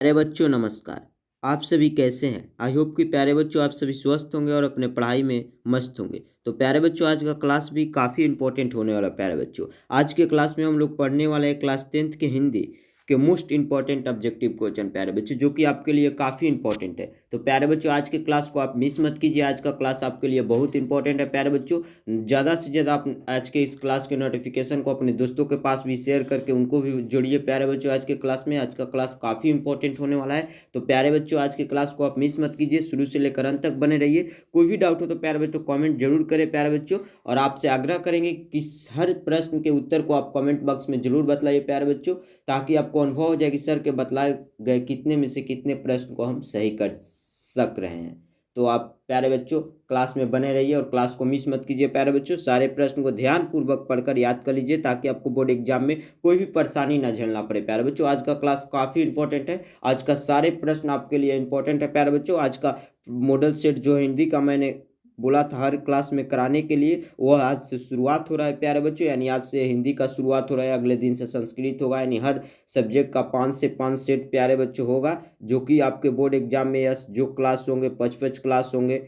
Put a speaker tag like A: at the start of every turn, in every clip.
A: प्यारे बच्चों नमस्कार। आप सभी कैसे हैं? आई होप कि प्यारे बच्चों आप सभी स्वस्थ होंगे और अपने पढ़ाई में मस्त होंगे। तो प्यारे बच्चों आज का क्लास भी काफ़ी इंपॉर्टेंट होने वाला है। प्यारे बच्चों आज के क्लास में हम लोग पढ़ने वाले हैं क्लास 10th के हिंदी के मोस्ट इंपॉर्टेंट ऑब्जेक्टिव क्वेश्चन प्यारे बच्चों, जो कि आपके लिए काफ़ी इंपॉर्टेंट है। तो प्यारे बच्चों आज के क्लास को आप मिस मत कीजिए। आज का क्लास आपके लिए बहुत इंपॉर्टेंट है प्यारे बच्चों। ज़्यादा से ज़्यादा आप आज के इस क्लास के नोटिफिकेशन को अपने दोस्तों के पास भी शेयर करके उनको भी जोड़िए प्यारे बच्चों। आज के क्लास में आज का क्लास काफ़ी इंपॉर्टेंट होने वाला है। तो प्यारे बच्चों आज के क्लास को आप मिस मत कीजिए, शुरू से लेकर अंत तक बने रहिए। कोई भी डाउट हो तो प्यारे बच्चों कमेंट जरूर करें प्यारे बच्चों, और आपसे आग्रह करेंगे कि हर प्रश्न के उत्तर को आप कमेंट बॉक्स में जरूर बतलाइए प्यारे बच्चों, ताकि आपको अनुभव हो जाए कि सर के बतलाए गए कितने में से कितने प्रश्न को हम सही कर सक रहे हैं। तो आप प्यारे बच्चों क्लास में बने रहिए और क्लास को मिस मत कीजिए प्यारे बच्चों। सारे प्रश्न को ध्यानपूर्वक पढ़कर याद कर लीजिए, ताकि आपको बोर्ड एग्जाम में कोई भी परेशानी ना झेलना पड़े प्यारे बच्चों। आज का क्लास काफ़ी इंपॉर्टेंट है, आज का सारे प्रश्न आपके लिए इंपॉर्टेंट है प्यारे बच्चों। आज का मॉडल सेट जो हिंदी का मैंने बोला था हर क्लास में कराने के लिए, वह आज से शुरुआत हो रहा है प्यारे बच्चों। यानी आज से हिंदी का शुरुआत हो रहा है, अगले दिन से संस्कृत होगा। यानी हर सब्जेक्ट का 5 से 5 सेट प्यारे बच्चों होगा, जो कि आपके बोर्ड एग्जाम में यस जो क्लास होंगे 5-5 क्लास होंगे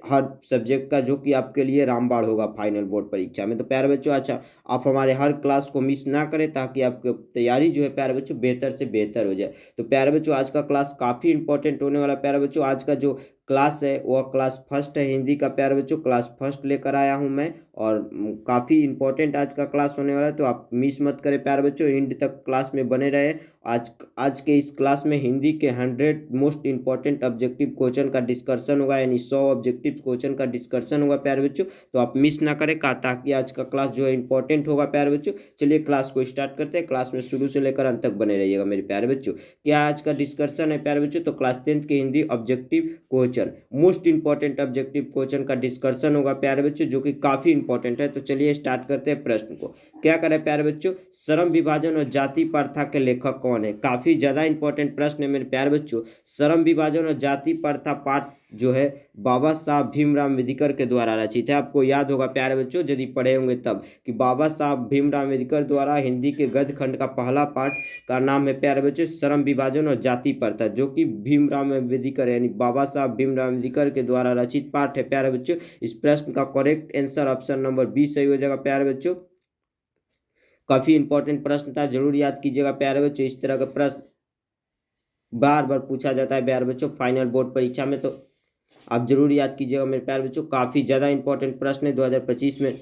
A: हर सब्जेक्ट का, जो कि आपके लिए रामबाण होगा फाइनल बोर्ड परीक्षा में। तो प्यारे बच्चों अच्छा आप हमारे हर क्लास को मिस ना करें, ताकि आपकी तैयारी जो है प्यारे बच्चों बेहतर से बेहतर हो जाए। तो प्यारे बच्चों आज का क्लास काफ़ी इंपॉर्टेंट होने वाला है प्यारे बच्चों। आज का जो क्लास है वह क्लास फर्स्ट है हिंदी का प्यारे बच्चों। क्लास फर्स्ट लेकर आया हूं मैं, और काफ़ी इंपॉर्टेंट आज का क्लास होने वाला है। तो आप मिस मत करें प्यारे बच्चों, एंड तक क्लास में बने रहे। आज के इस क्लास में हिंदी के 100 मोस्ट इंपॉर्टेंट ऑब्जेक्टिव क्वेश्चन का डिस्कशन होगा, यानी 100 ऑब्जेक्टिव क्वेश्चन का डिस्कशन होगा प्यारे बच्चों। तो आप मिस ना करें ताकि आज का क्लास जो है इंपॉर्टेंट होगा प्यारे बच्चों। चलिए क्लास को स्टार्ट करते हैं। क्लास में शुरू से लेकर अंत तक बने रहिएगा मेरे प्यारे बच्चों। क्या आज का डिस्कशन है प्यारे बच्चों? तो क्लास 10th के Hindi objective question most important objective question का डिस्कशन होगा प्यारे बच्चों, जो कि काफी इंपॉर्टेंट है। तो चलिए स्टार्ट करते हैं प्रश्न को। क्या करें प्यारे बच्चों? श्रम विभाजन और जाति प्रथा के लेखक कौन है? काफी ज्यादा इंपॉर्टेंट प्रश्न है मेरे प्यारे बच्चों। श्रम विभाजन और जाति प्रथा पाठ जो है बाबा साहब भीमराव अम्बेडकर के द्वारा रचित है। आपको याद होगा प्यारे बच्चों, यदि पढ़े होंगे तब, कि बाबा साहब भीमराव अम्बेडकर द्वारा हिंदी के गद्य खंड का पहला पाठ का नाम है प्यारे बच्चों श्रम विभाजन और जाति प्रथा, जो कि भीमराव अम्बेडकर यानी बाबा साहब भीमराव अम्बेडकर के द्वारा रचित पाठ है प्यारे बच्चों। इस प्रश्न का करेक्ट आंसर ऑप्शन नंबर 20 सही हो जाएगा प्यारे बच्चों। काफी इंपॉर्टेंट प्रश्न था, जरूर याद कीजिएगा प्यारे बच्चों। इस तरह का प्रश्न बार बार पूछा जाता है प्यारे बच्चों फाइनल बोर्ड परीक्षा में, तो आप जरूर याद कीजिएगा मेरे प्यारे बच्चों। काफी ज्यादा इंपॉर्टेंट प्रश्न है, 2025 में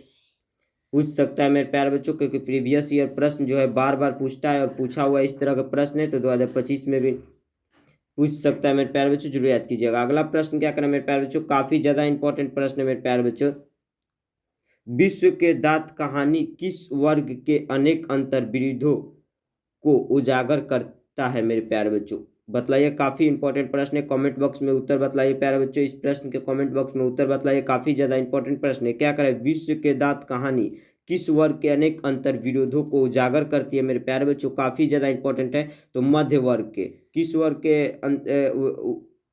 A: पूछ सकता है मेरे प्यारे बच्चों, क्योंकि प्रीवियस ईयर प्रश्न जो है बार बार पूछता है और पूछा हुआ इस तरह का प्रश्न है, तो 2025 में भी पूछ सकता है मेरे प्यारे बच्चों, जरूर याद कीजिएगा। अगला प्रश्न क्या करें मेरे प्यारे बच्चों? काफी ज्यादा इंपॉर्टेंट प्रश्न है मेरे प्यारे बच्चों। विश्व के दांत कहानी किस वर्ग के अनेक अंतर विरोधों को उजागर करता है मेरे प्यारे बच्चों? बतलाइए। काफी इंपॉर्टेंट प्रश्न है, कमेंट बॉक्स में उत्तर बतलाइए प्यारे बच्चों। इस प्रश्न के कमेंट बॉक्स में उत्तर बतलाइए, काफी ज्यादा इंपॉर्टेंट प्रश्न है। क्या करें? विश्व के दांत कहानी किस वर्ग के अनेक अंतर विरोधों को उजागर करती है मेरे प्यारे बच्चों? काफी ज्यादा इंपॉर्टेंट है। तो मध्य वर्ग के किस वर्ग के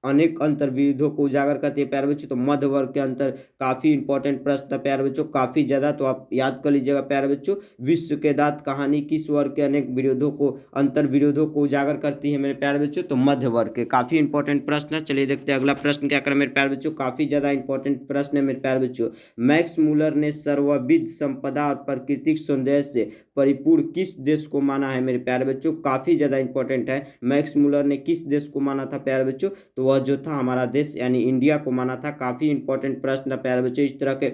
A: अनेक अंतर विरोधों को उजागर करती है प्यारे बच्चों? तो मध्य वर्ग के अंतर। काफी इंपॉर्टेंट प्रश्न था प्यारे बच्चों, काफी ज्यादा, तो आप याद कर लीजिएगा प्यारे बच्चों। विश्व के दांत कहानी किस वर्ग के अनेक विरोधों को अंतर विरोधों को उजागर करती है मेरे प्यारे बच्चों? तो मध्य वर्ग के। काफी इंपॉर्टेंट प्रश्न है। चलिए देखते हैं अगला प्रश्न क्या करें मेरे प्यारे बच्चों। काफी ज्यादा इंपॉर्टेंट प्रश्न है मेरे प्यारे बच्चों। मैक्स मूलर ने सर्वविध संपदा और प्राकृतिक सौंदर्य से परिपूर्ण किस देश को माना है मेरे प्यारे बच्चों? काफी ज्यादा इंपॉर्टेंट है। मैक्स मूलर ने किस देश को माना था प्यारे बच्चों? तो वह जो था हमारा देश यानी इंडिया को माना था। काफी इंपॉर्टेंट प्रश्न था प्यारे बच्चों। इस तरह के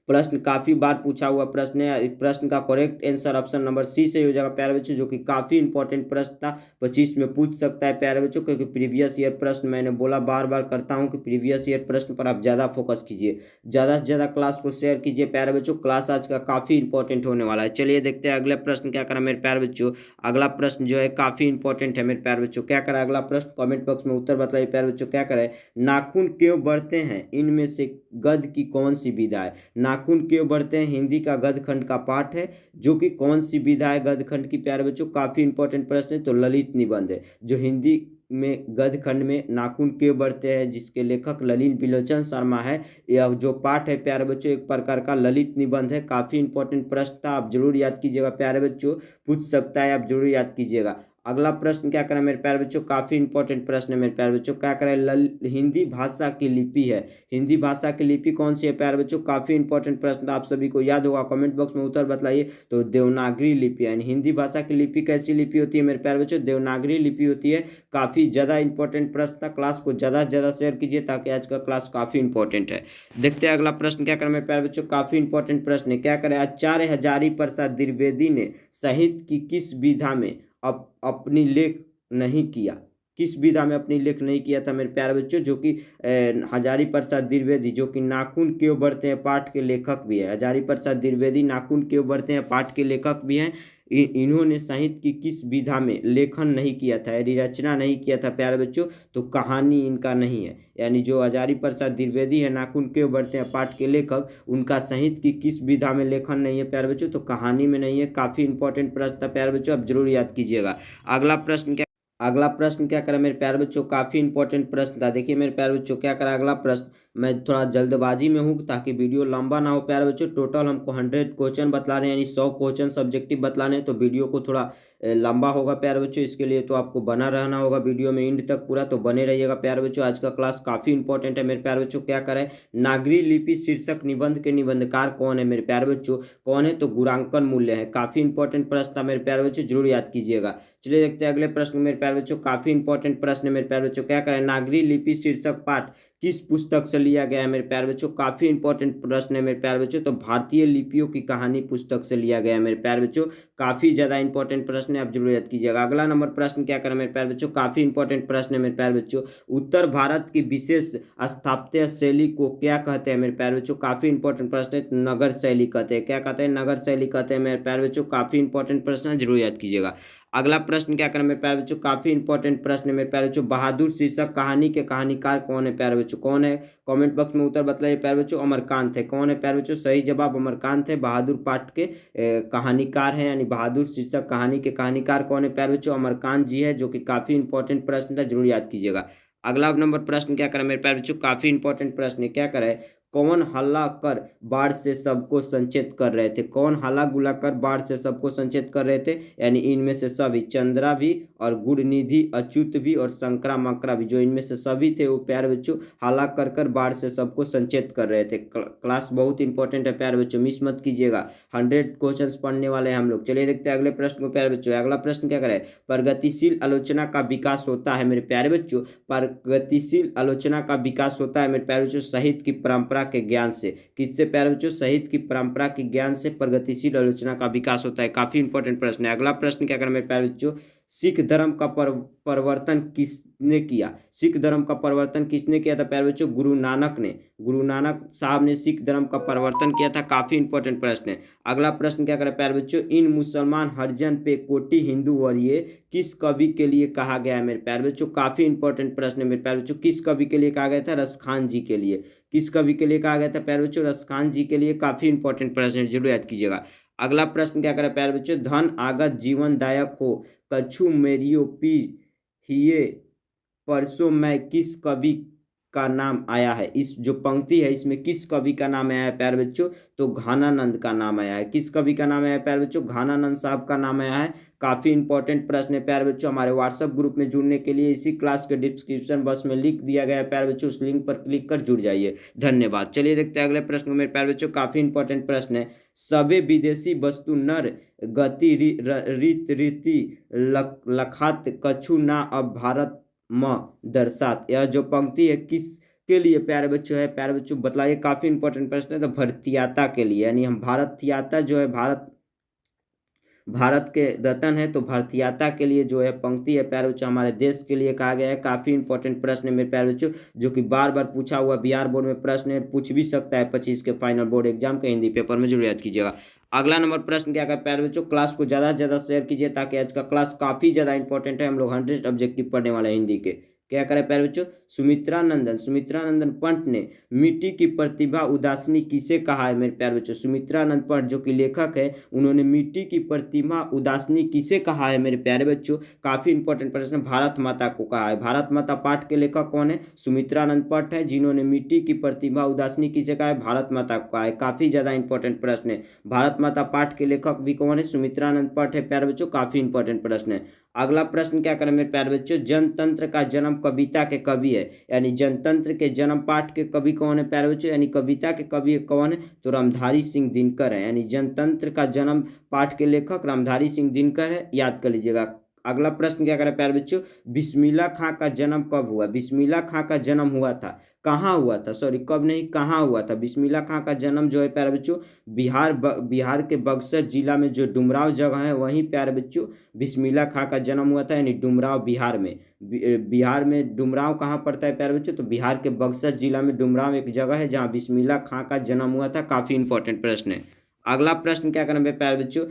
A: प्रश्न काफी बार पूछा हुआ प्रश्न है। इस प्रश्न का correct answer option number C से हो जाएगा प्यारे बच्चों, जो कि काफी इंपॉर्टेंट प्रश्न था। 25 में पूछ सकता है प्यारे बच्चों, क्योंकि प्रीवियस ईयर प्रश्न मैंने बोला बार बार करता हूं कि प्रीवियस ईयर प्रश्न पर आप ज्यादा फोकस कीजिए, ज्यादा से ज्यादा क्लास को शेयर कीजिए प्यारे बच्चों। क्लास आज का काफी इंपॉर्टेंट होने वाला है। चलिए देखते हैं अगला प्रश्न क्या करा मेरे प्यारे बच्चों। अगला प्रश्न जो है काफी इंपॉर्टेंट है मेरे प्यारे बच्चों। क्या करा अगला प्रश्न? कमेंट बॉक्स में उत्तर बताइए प्यारे बच्चों। क्या करे? नाखून क्यों बढ़ते हैं? इनमें से गद्य की कौन सी विधा है? नाखून क्यों बढ़ते हैं हिंदी का गद्य खंड का पाठ है, जो कि कौन सी विधा है गद्य खंड की प्यारे बच्चों? काफी इंपॉर्टेंट प्रश्न है। तो ललित निबंध है, जो हिंदी में गद्य खंड में नाखून क्यों बढ़ते हैं, जिसके लेखक ललित विलोचन शर्मा है। यह जो पाठ है प्यारे बच्चों एक प्रकार का ललित निबंध है। काफी इंपॉर्टेंट प्रश्न था, आप जरूर याद कीजिएगा प्यारे बच्चों। पूछ सकता है, आप जरूर याद कीजिएगा। अगला प्रश्न क्या करें मेरे प्यारे बच्चों, काफ़ी इंपॉर्टेंट प्रश्न है मेरे प्यारे बच्चों। क्या करें, हिंदी भाषा की लिपि है, हिंदी भाषा की लिपि कौन सी है प्यारे बच्चों? काफ़ी इंपॉर्टेंट प्रश्न, आप सभी को याद होगा, कमेंट बॉक्स में उत्तर बतलाइए। तो देवनागरी लिपि, यानी हिंदी भाषा की लिपि कैसी लिपि होती है मेरे प्यारे बच्चों? देवनागरी लिपि होती है। काफ़ी ज़्यादा इंपॉर्टेंट प्रश्न था, क्लास को ज़्यादा से ज़्यादा शेयर कीजिए ताकि आज का क्लास काफ़ी इंपॉर्टेंट है। देखते हैं अगला प्रश्न क्या करें मेरे प्यारे बच्चों, काफ़ी इंपॉर्टेंट प्रश्न है। क्या करें, आचार्य हजारी प्रसाद द्विवेदी ने साहित्य की किस विधा में अपनी लेख नहीं किया? किस विधा में अपनी लेख नहीं किया था मेरे प्यारे बच्चों? जो कि हजारी प्रसाद द्विवेदी, जो कि नाखून क्यों बढ़ते हैं पाठ के लेखक भी है। हजारी प्रसाद द्विवेदी नाखून क्यों बढ़ते हैं पाठ के लेखक भी हैं। इन्होंने साहित्य की किस विधा में लेखन नहीं किया था, यानी रचना नहीं किया था प्यारे बच्चों? तो कहानी इनका नहीं है, यानी जो हजारी प्रसाद द्विवेदी है नाखून क्यों बढ़ते हैं पाठ के लेखक, उनका साहित्य की किस विधा में लेखन नहीं है प्यारे बच्चों? तो कहानी में नहीं है। काफ़ी इंपॉर्टेंट प्रश्न था प्यारे बच्चों, आप जरूर याद कीजिएगा। अगला प्रश्न क्या करें मेरे प्यारे बच्चों, काफ़ी इंपॉर्टेंट प्रश्न था। देखिए मेरे प्यारे बच्चों क्या करा अगला प्रश्न, मैं थोड़ा जल्दबाजी में हूँ ताकि वीडियो लंबा ना हो प्यारे बच्चों। टोटल हमको 100 क्वेश्चन बतला रहे हैं, यानी 100 क्वेश्चन सब्जेक्टिव बतलाने हैं, तो वीडियो को थोड़ा लंबा होगा प्यारे बच्चों। इसके लिए तो आपको बना रहना होगा वीडियो में एंड तक पूरा, तो बने रहिएगा प्यारे बच्चों। आज का क्लास काफ़ी इंपॉर्टेंट है मेरे प्यारे बच्चों। क्या करें, नागरी लिपि शीर्षक निबंध के निबंधकार कौन है मेरे प्यारे बच्चों? कौन है? तो गुणांकन मूल्य है। काफ़ी इंपॉर्टेंट प्रश्न था मेरे प्यारे बच्चों, जरूर याद कीजिएगा। चलिए देखते हैं अगले प्रश्न मेरे प्यारे बच्चों, काफ़ी इंपॉर्टेंट प्रश्न है मेरे प्यारे बच्चों। क्या करें, नागरी लिपि शीर्षक पाठ किस पुस्तक से लिया गया है मेरे प्यारे बच्चों? काफ़ी इंपॉर्टेंट प्रश्न है मेरे प्यारे बच्चों। तो भारतीय लिपियों की कहानी पुस्तक से लिया गया है मेरे प्यारे बच्चों। काफ़ी ज़्यादा इंपॉर्टेंट प्रश्न है, आप जरूर याद कीजिएगा। अगला नंबर प्रश्न क्या करें मेरे प्यारे बच्चों, काफ़ी इंपॉर्टेंट प्रश्न है मेरे प्यारे बच्चों। उत्तर भारत की विशेष स्थापत्य शैली को क्या कहते हैं मेरे प्यारे बच्चों? काफ़ी इंपॉर्टेंट प्रश्न है, नगर शैली कहते हैं। क्या कहते हैं? नगर शैली कहते हैं मेरे प्यारे बच्चों। काफ़ी इंपॉर्टेंट प्रश्न है, जरूर याद कीजिएगा। अगला प्रश्न क्या करें मेरे प्यारे बच्चों, काफ़ी इंपॉर्टेंट प्रश्न है मेरे प्यारे बच्चों। बहादुर शीर्षक कहानी के कहानीकार कौन है प्यारे बच्चों? कौन है? कमेंट बॉक्स में उत्तर बतलाइए प्यारे बच्चों। अमरकांत है। कौन है प्यारे बच्चों? सही जवाब अमरकांत है। बहादुर पाठ के कहानीकार हैं, यानी बहादुर शीर्षक कहानी के कहानीकार कौन है प्यारे बच्चों? अमरकांत जी है, जो कि काफ़ी इंपॉर्टेंट प्रश्न था, जरूर याद कीजिएगा। अगला नंबर प्रश्न क्या करें मेरे प्यारे बच्चों, काफ़ी इंपॉर्टेंट प्रश्न है। क्या करें, कौन हल्ला कर बाढ़ से सबको संचेत कर रहे थे? कौन हल्ला गुल्ला कर बाढ़ से सबको संचेत कर रहे थे? यानी इनमें से सभी, चंद्रा भी और गुणनिधि, अच्युत भी और शंकरा मकरा भी, जो इनमें से सभी थे वो प्यारे बच्चों हल्ला कर बाढ़ से सबको संचेत कर रहे थे। क्लास बहुत इंपॉर्टेंट है प्यारे बच्चों, मिस मत कीजिएगा। 100 क्वेश्चन पढ़ने वाले हैं हम लोग। चलिए देखते हैं अगले प्रश्न को प्यारे बच्चों। अगला प्रश्न क्या करें, प्रगतिशील आलोचना का विकास होता है मेरे प्यारे बच्चों। प्रगतिशील आलोचना का विकास होता है मेरे प्यारे बच्चों साहित्य की परंपरा के ज्ञान से। किससे प्यारे बच्चों? साहित्य की परंपरा के ज्ञान से प्रगतिशील आलोचना का विकास होता है। काफी इंपॉर्टेंट प्रश्न है। अगला प्रश्न क्या करें मेरे प्यारे बच्चों, सिख धर्म का परिवर्तन किसने किया? सिख धर्म का परिवर्तन किसने किया था प्यारे बच्चों? गुरु नानक ने। गुरु नानक साहब ने सिख धर्म का परिवर्तन किया था। काफी इंपॉर्टेंट प्रश्न है। अगला प्रश्न क्या करें प्यारे बच्चों, इन मुसलमान हरिजन पे कोटि हिंदू वरिये किस कवि के लिए कहा गया है मेरे प्यारे बच्चों? काफी इंपॉर्टेंट प्रश्न है मेरे प्यारे बच्चों। किस कवि के लिए कहा गया था? रसखान जी के लिए। किस कवि के लिए कहा गया था प्यारे बच्चों? रसखान जी के लिए। काफी इंपॉर्टेंट प्रश्न है, जरूर याद कीजिएगा। अगला प्रश्न क्या करें प्यारे बच्चों, धन आगत जीवनदायक हो कछु मेरियो पीर हिये परसों मैं किस कवि का नाम आया है? इस जो पंक्ति है इसमें किस कवि का नाम आया है प्यारे बच्चों? तो घानानंद का नाम आया है। किस कवि का नाम आया है प्यारे बच्चों? घानानंद साहब का नाम आया है। काफ़ी इंपॉर्टेंट प्रश्न है प्यारे बच्चों। हमारे व्हाट्सएप ग्रुप में जुड़ने के लिए इसी क्लास के डिस्क्रिप्शन बॉक्स में लिंक दिया गया है प्यारे बच्चों, उस लिंक पर क्लिक कर जुड़ जाइए। धन्यवाद। चलिए देखते हैं अगले प्रश्न को मेरे प्यारे बच्चों। काफ़ी इंपॉर्टेंट प्रश्न है। सभी विदेशी वस्तु नर गति रीत रीति लखात कछु ना अब भारत म दर्शात। यह जो पंक्ति है किस के लिए प्यारे बच्चों है प्यारे बच्चों बतलाइए। काफ़ी इंपॉर्टेंट प्रश्न है। तो भारतीयता के लिए, यानी हम भारतीयता जो है भारत के रतन है, तो भारतीयता के लिए जो है पंक्ति है प्यारे बच्चों हमारे देश के लिए कहा गया है। काफ़ी इंपॉर्टेंट प्रश्न है मेरे प्यारे बच्चों, जो कि बार बार पूछा हुआ बिहार बोर्ड में प्रश्न है, पूछ भी सकता है 25 के फाइनल बोर्ड एग्जाम के हिंदी पेपर में, जरूर याद कीजिएगा। अगला नंबर प्रश्न क्या कर प्यारे बच्चों, क्लास को ज़्यादा से ज़्यादा शेयर कीजिए ताकि आज का क्लास काफ़ी ज़्यादा इंपॉर्टेंट है। हम लोग 100 ऑब्जेक्टिव पढ़ने वाले हैं हिंदी के। क्या करें प्यारे बच्चों, सुमित्रा नंदन पंत ने मिट्टी की प्रतिभा उदासीनी किसे कहा है मेरे प्यारे बच्चों? सुमित्रा नंदन पंत जो कि लेखक है, उन्होंने मिट्टी की प्रतिभा उदासीनी किसे कहा है मेरे प्यारे बच्चों? काफ़ी इंपॉर्टेंट प्रश्न, भारत माता को कहा है। भारत माता पाठ के लेखक कौन है? सुमित्रा नंदन पंत है, जिन्होंने मिट्टी की प्रतिभा उदासीनी किसे कहा है? भारत माता को कहा है। काफ़ी ज़्यादा इंपॉर्टेंट प्रश्न है। भारत माता पाठ के लेखक भी कौन है? सुमित्रा नंदन पंत है प्यारे बच्चों। काफ़ी इंपॉर्टेंट प्रश्न है। अगला प्रश्न क्या करें मेरे प्यारे बच्चों, जनतंत्र का जन्म कविता के कवि है, यानी जनतंत्र के जन्म पाठ के कवि कौन है प्यारे बच्चों, यानी कविता के कवि कौन है, तो रामधारी सिंह दिनकर है। यानी जनतंत्र का जन्म पाठ के लेखक रामधारी सिंह दिनकर है, याद कर लीजिएगा। अगला प्रश्न क्या करें प्यारे बच्चों, बिस्मिल्लाह खां का जन्म कब हुआ। बिस्मिल्लाह खां का जन्म हुआ था, कहाँ हुआ था, सॉरी कब नहीं कहाँ हुआ था। बिस्मिल्लाह खां का जन्म जो है प्यारे बच्चों बिहार के बक्सर जिला में जो डुमराव जगह है वहीं प्यारे बच्चों बिस्मिल्लाह खां का जन्म हुआ था, यानी डुमराव बिहार में। बिहार में डुमराव कहाँ पड़ता है प्यारे बच्चों, तो बिहार के बक्सर जिला में डुमराव एक जगह है जहाँ बिस्मिल्लाह खां का जन्म हुआ था। काफी इंपॉर्टेंट प्रश्न है। अगला प्रश्न क्या करना मेरे प्यारे बच्चों,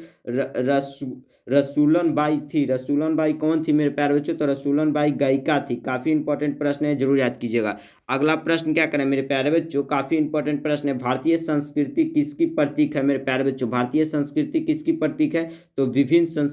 A: रसूलन बाई थी, रसूलन बाई कौन थी मेरे प्यारे बच्चों, तो रसूलन बाई गायिका थी। काफी इंपॉर्टेंट प्रश्न है, जरूर याद कीजिएगा। अगला प्रश्न क्या करें मेरे प्यारे बच्चों, काफी इंपॉर्टेंट प्रश्न है, भारतीय संस्कृति किसकी प्रतीक है मेरे प्यारे बच्चों। भारतीय संस्कृति किसकी प्रतीक है, तो विभिन्न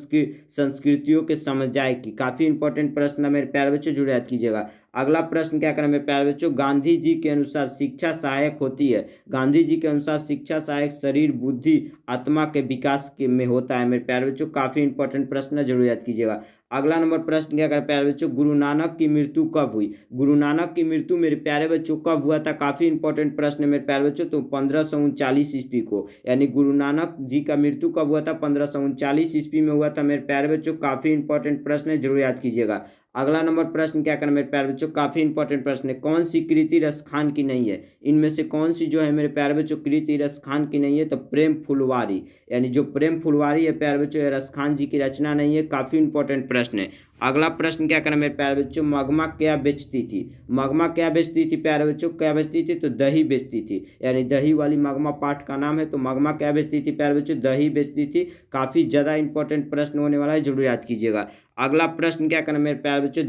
A: संस्कृतियों के समुदाय की। काफी इंपॉर्टेंट प्रश्न है मेरे प्यारे बच्चों, जरूर याद कीजिएगा। अगला प्रश्न क्या करें मेरे प्यारे बच्चों, गांधी जी के अनुसार शिक्षा सहायक होती है। गांधी जी के अनुसार शिक्षा सहायक शरीर बुद्धि आत्मा के विकास के में होता है मेरे प्यारे बच्चों। काफी इंपॉर्टेंट प्रश्न है, जरूर याद कीजिएगा। अगला नंबर प्रश्न क्या करें प्यारे बच्चों, गुरु नानक की मृत्यु कब हुई। गुरु नानक की मृत्यु मेरे प्यारे बच्चों कब हुआ था, काफी इंपॉर्टेंट प्रश्न है मेरे प्यारे बच्चों, तो 1539 ईस्वी को। यानी गुरु नानक जी का मृत्यु कब हुआ था, 1539 ईस्वी में हुआ था मेरे प्यारे बच्चों। काफी इंपॉर्टेंट प्रश्न है, जरूर याद कीजिएगा। अगला नंबर प्रश्न क्या करना मेरे प्यारे बच्चों, काफी इंपॉर्टेंट प्रश्न है, कौन सी कृति रस खान की नहीं है। इनमें से कौन सी जो है मेरे प्यारे बच्चों कृति रस खान की नहीं है, तो प्रेम फुलवारी। यानी जो प्रेम फुलवारी है प्यारे बच्चों, ये रस खान जी की रचना नहीं है। काफी इंपॉर्टेंट प्रश्न है। अगला प्रश्न क्या करना मेरे प्यारे बच्चों, मगमा क्या बेचती थी। मगमा क्या बेचती थी प्यारे बच्चों, क्या बेचती थी, तो दही बेचती थी। यानी दही वाली मगमा पाठ का नाम है, तो मगमा क्या बेचती थी प्यारे बच्चों, दही बेचती थी। काफी ज्यादा इंपॉर्टेंट प्रश्न होने वाला है, जरूर याद कीजिएगा। अगला प्रश्न क्या करना मेरे प्यारे बच्चों,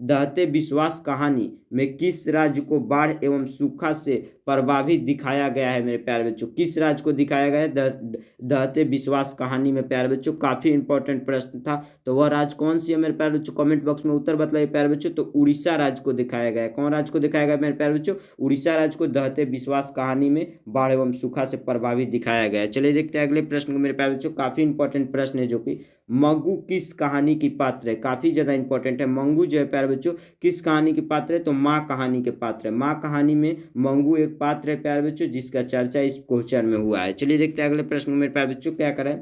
A: दहते विश्वास कहानी में किस राज्य को बाढ़ एवं सूखा से प्रभावित दिखाया गया है मेरे प्यारे बच्चों। किस राज्य को दिखाया गया है दहते विश्वास कहानी में प्यारे बच्चों। काफी इंपॉर्टेंट प्रश्न था, तो वह राज्य कौन सी है मेरे प्यारे बच्चों, कमेंट बॉक्स में उत्तर बताइए प्यारे बच्चों। तो उड़ीसा राज्य को दिखाया गया है। कौन राज्य को दिखाया गया मेरे प्यारे बच्चों, उड़ीसा राज्य को दहते विश्वास कहानी में बाढ़ एवं सूखा से प्रभावित दिखाया गया है। चलिए देखते हैं अगले प्रश्न को मेरे प्यारे बच्चों। काफी इंपॉर्टेंट प्रश्न है, जो कि मंगू किस कहानी की पात्र है। काफी ज्यादा इंपॉर्टेंट है। मंगू जो है प्यारे बच्चों किस कहानी के पात्र है, तो माँ कहानी के पात्र है। माँ कहानी में मंगू एक पात्र है प्यारे बच्चों, जिसका चर्चा इस क्वेश्चन में हुआ है। चलिए देखते हैं अगले प्रश्न में मेरे प्यारे बच्चों। क्या करें,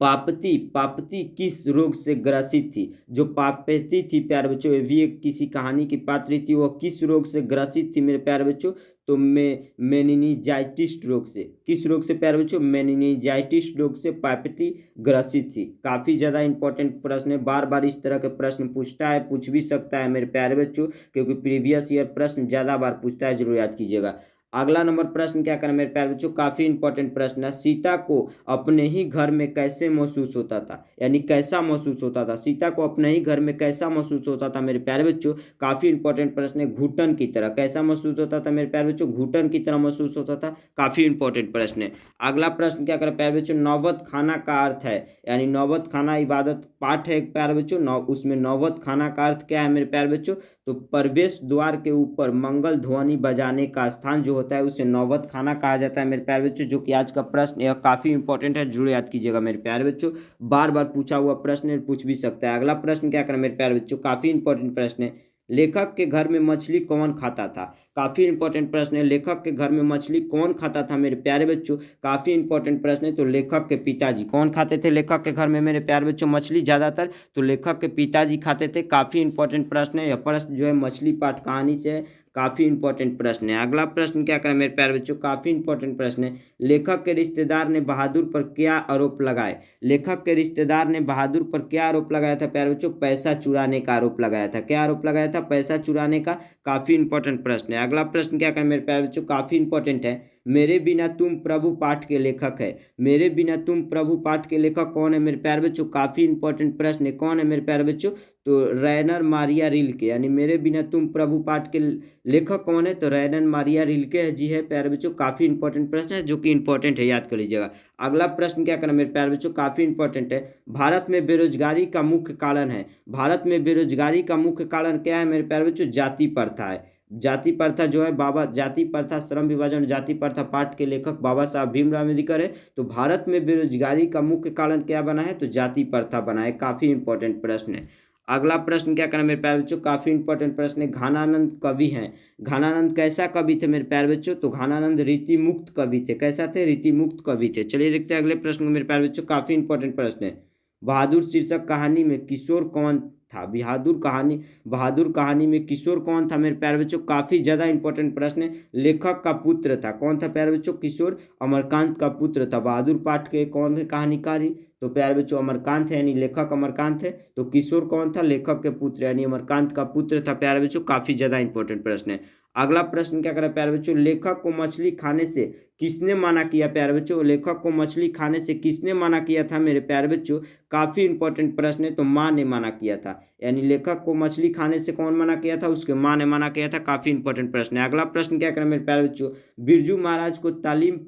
A: पापती पापती किस रोग से ग्रसित थी। जो पापती थी प्यारे बच्चों, ये भी एक किसी कहानी की पात्र थी। वह किस रोग से ग्रसित थी मेरे प्यारे बच्चों, तो मेनिनजाइटिस रोग से। किस रोग से प्यारे बच्चों, मेनिनजाइटिस रोग से पापती ग्रसित थी। काफी ज्यादा इंपॉर्टेंट प्रश्न है, बार बार इस तरह के प्रश्न पूछता है, पूछ भी सकता है मेरे प्यारे बच्चों, क्योंकि प्रीवियस ईयर प्रश्न ज्यादा बार पूछता है, जरूर याद कीजिएगा। अगला नंबर प्रश्न क्या करें मेरे प्यारे बच्चों, काफी इंपॉर्टेंट प्रश्न है, सीता को अपने ही घर में कैसे महसूस होता था। यानी कैसा महसूस होता था, सीता को अपने ही घर में कैसा महसूस होता था मेरे प्यारे बच्चों। काफी इंपॉर्टेंट प्रश्न है, घुटन की तरह। कैसा महसूस होता था मेरे प्यारे बच्चों, घुटन की तरह महसूस होता था। काफी इंपॉर्टेंट प्रश्न है। अगला प्रश्न क्या करें प्यारे बच्चों, नौबत खाना का अर्थ है। यानी नौबत खाना इबादत पाठ है प्यारे बच्चों, उसमें नौबत खाना का अर्थ क्या है मेरे प्यारे बच्चों, तो प्रवेश द्वार के ऊपर मंगल ध्वनि बजाने का स्थान जो होता है उसे नौबत खाना कहा जाता है मेरे प्यारे बच्चों। जो कि आज का प्रश्न यह काफी इंपॉर्टेंट है, जरूर याद कीजिएगा मेरे प्यारे बच्चों। बार बार पूछा हुआ प्रश्न पूछ भी सकता है। अगला प्रश्न क्या करें मेरे प्यारे बच्चों, काफी इंपॉर्टेंट प्रश्न है, लेखक के घर में मछली कौन खाता था। काफी इंपॉर्टेंट प्रश्न है, लेखक के घर में मछली कौन खाता था मेरे प्यारे बच्चों। काफी इंपॉर्टेंट प्रश्न है, तो लेखक के पिताजी। कौन खाते थे लेखक के घर में मेरे प्यारे बच्चों मछली ज्यादातर, तो लेखक के पिताजी खाते थे। काफी इंपॉर्टेंट प्रश्न है, यह प्रश्न जो है मछली पाठ कहानी से है। काफी इंपॉर्टेंट प्रश्न है। अगला प्रश्न क्या करें मेरे प्यारे बच्चों, काफी इंपॉर्टेंट प्रश्न है, लेखक के रिश्तेदार ने बहादुर पर क्या आरोप लगाए। लेखक के रिश्तेदार ने बहादुर पर क्या आरोप लगाया था प्यारे बच्चों, पैसा चुराने का आरोप लगाया था। क्या आरोप लगाया था, पैसा चुराने का। काफी इंपॉर्टेंट प्रश्न है। अगला प्रश्न क्या करें मेरे प्यारे बच्चों, काफी इंपॉर्टेंट है, मेरे बिना तुम प्रभु पाठ के लेखक है। मेरे बिना तुम प्रभु पाठ के लेखक कौन है मेरे प्यारे बच्चों। काफी इंपॉर्टेंट प्रश्न है, कौन है मेरे प्यारे बच्चों, तो रैनर मारिया रिल्के। यानी मेरे बिना तुम प्रभु पाठ के लेखक कौन है, तो रैनर मारिया रिल्के जी है प्यारे बच्चों। काफी इंपॉर्टेंट प्रश्न है, जो कि इंपॉर्टेंट है, याद कर लीजिएगा। अगला प्रश्न क्या करना मेरे प्यारे बच्चों, काफी इंपॉर्टेंट है, भारत में बेरोजगारी का मुख्य कारण है। भारत में बेरोजगारी का मुख्य कारण क्या है मेरे प्यारे बच्चों, जाति प्रथा है। जाति प्रथा जो है बाबा जाति प्रथा श्रम विभाजन जाति प्रथा पाठ के लेखक बाबा साहब भीमराव अम्बेडकर है। तो भारत में बेरोजगारी का मुख्य कारण क्या बना है, तो जाति प्रथा बना है। काफी इंपॉर्टेंट प्रश्न है। अगला प्रश्न क्या करना मेरे प्यारे बच्चों, काफी इंपॉर्टेंट प्रश्न है। घानानंद कवि हैं, घानानंद कैसा कवि थे मेरे प्यारे बच्चों, तो घानानंद रीति मुक्त कवि थे। कैसा थे, रीति मुक्त कवि थे। चलिए देखते हैं अगले प्रश्न को मेरे प्यारे बच्चों, काफी इंपॉर्टेंट प्रश्न है। बहादुर शीर्षक कहानी में किशोर कौन था, बहादुर कहानी में किशोर कौन था मेरे प्यारे बच्चों, काफी ज्यादा इंपॉर्टेंट प्रश्न है। लेखक का पुत्र था, कौन था प्यारे बच्चों, किशोर अमरकांत का पुत्र था। बहादुर पाठ के कौन है कहानीकारी, तो प्यारे बच्चों अमरकांत है, यानी लेखक अमरकांत है। तो किशोर कौन था, लेखक के पुत्र यानी अमरकांत का पुत्र था प्यारे बच्चों। काफी ज्यादा इंपॉर्टेंट प्रश्न है। अगला प्रश्न क्या करा प्यारे बच्चों, लेखक को मछली खाने से किसने मना किया प्यारे बच्चों, लेखक को मछली खाने से किसने मना किया था मेरे प्यारे बच्चों, काफी इंपॉर्टेंट प्रश्न है। तो माँ ने मना किया था, यानी लेखक को मछली खाने से कौन मना किया था, उसके माँ ने मना किया था। काफी इंपॉर्टेंट प्रश्न है। अगला प्रश्न क्या करें मेरे प्यारे बच्चों, बिरजू महाराज को तालीम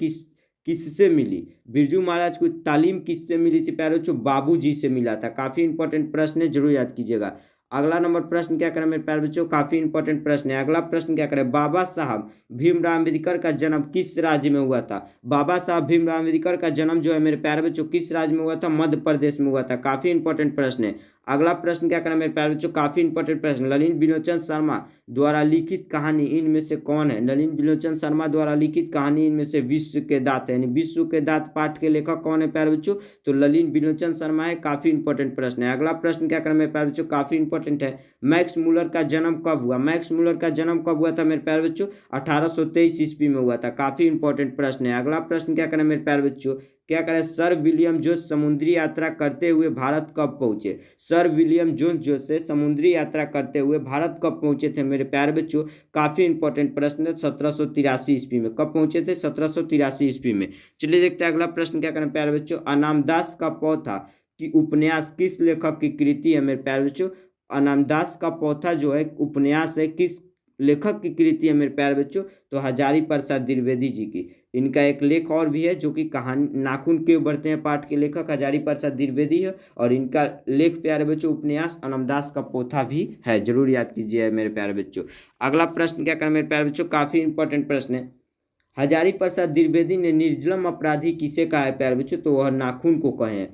A: किससे मिली, बिरजू महाराज को तालीम किससे मिली थी प्यारे बच्चों, बाबूजी से मिला था। काफी इंपॉर्टेंट प्रश्न है, जरूर याद कीजिएगा। अगला नंबर प्रश्न क्या करें मेरे प्यारे बच्चों, काफी इंपॉर्टेंट प्रश्न है। अगला प्रश्न क्या करें, बाबा साहब भीमराव अम्बेडकर का जन्म किस राज्य में हुआ था, बाबा साहब भीमराव अम्बेडकर का जन्म जो है मेरे प्यारे बच्चों किस राज्य में हुआ था, मध्य प्रदेश में हुआ था। काफी इंपॉर्टेंट प्रश्न है। अगला प्रश्न क्या करें मेरे प्यारे बच्चों, काफी इंपॉर्टेंट प्रश्न, ललित बिलोचन शर्मा द्वारा लिखित कहानी इनमें से कौन है, ललित बिलोचन शर्मा द्वारा लिखित कहानी इनमें से विश्व के दांत, यानी विश्व के दांत पाठ के लेखक कौन है प्यारे बच्चों, तो ललित बिलोचन शर्मा है। काफी इंपॉर्टेंट प्रश्न है। अगला प्रश्न क्या करें मेरे प्यारे बच्चों, काफी इंपॉर्टेंट है। मैक्स मूलर का जन्म कब हुआ, मैक्स मूलर का जन्म कब हुआ था मेरे प्यारे बच्चों, 1823 ईस्वी में हुआ था। काफी इंपॉर्टेंट प्रश्न है। अगला प्रश्न क्या करें मेरे प्यारे बच्चों, क्या करें, सर विलियम जोन्स समुद्री यात्रा करते हुए भारत कब पहुंचे, सर विलियम जोन्स जो से समुद्री यात्रा करते हुए भारत कब पहुंचे थे मेरे प्यारे बच्चों, काफी इंपॉर्टेंट प्रश्न है। 1783 ईस्वी में। कब पहुंचे थे, 1783 ईस्वी में। चलिए देखते हैं अगला प्रश्न क्या करें प्यारे बच्चों, अनामदास का पौथा कि उपन्यास किस लेखक की कृति है मेरे प्यारे बच्चों, अनामदास का पौथा जो है उपन्यास है, किस लेखक की कृति है मेरे प्यारे बच्चों, तो हजारी प्रसाद द्विवेदी जी की। इनका एक लेख और भी है जो कि कहानी नाखून क्यों बढ़ते हैं पाठ के लेखक हजारी प्रसाद द्विवेदी है, और इनका लेख प्यारे बच्चों उपन्यास अनामदास का पोथा भी है। जरूर याद कीजिए मेरे प्यारे बच्चों। अगला प्रश्न क्या करें मेरे प्यारे बच्चों, काफी इंपॉर्टेंट प्रश्न है। हजारी प्रसाद द्विवेदी ने निर्जलम अपराधी किसे कहा है प्यारे बच्चों, तो वह नाखून को कहे हैं,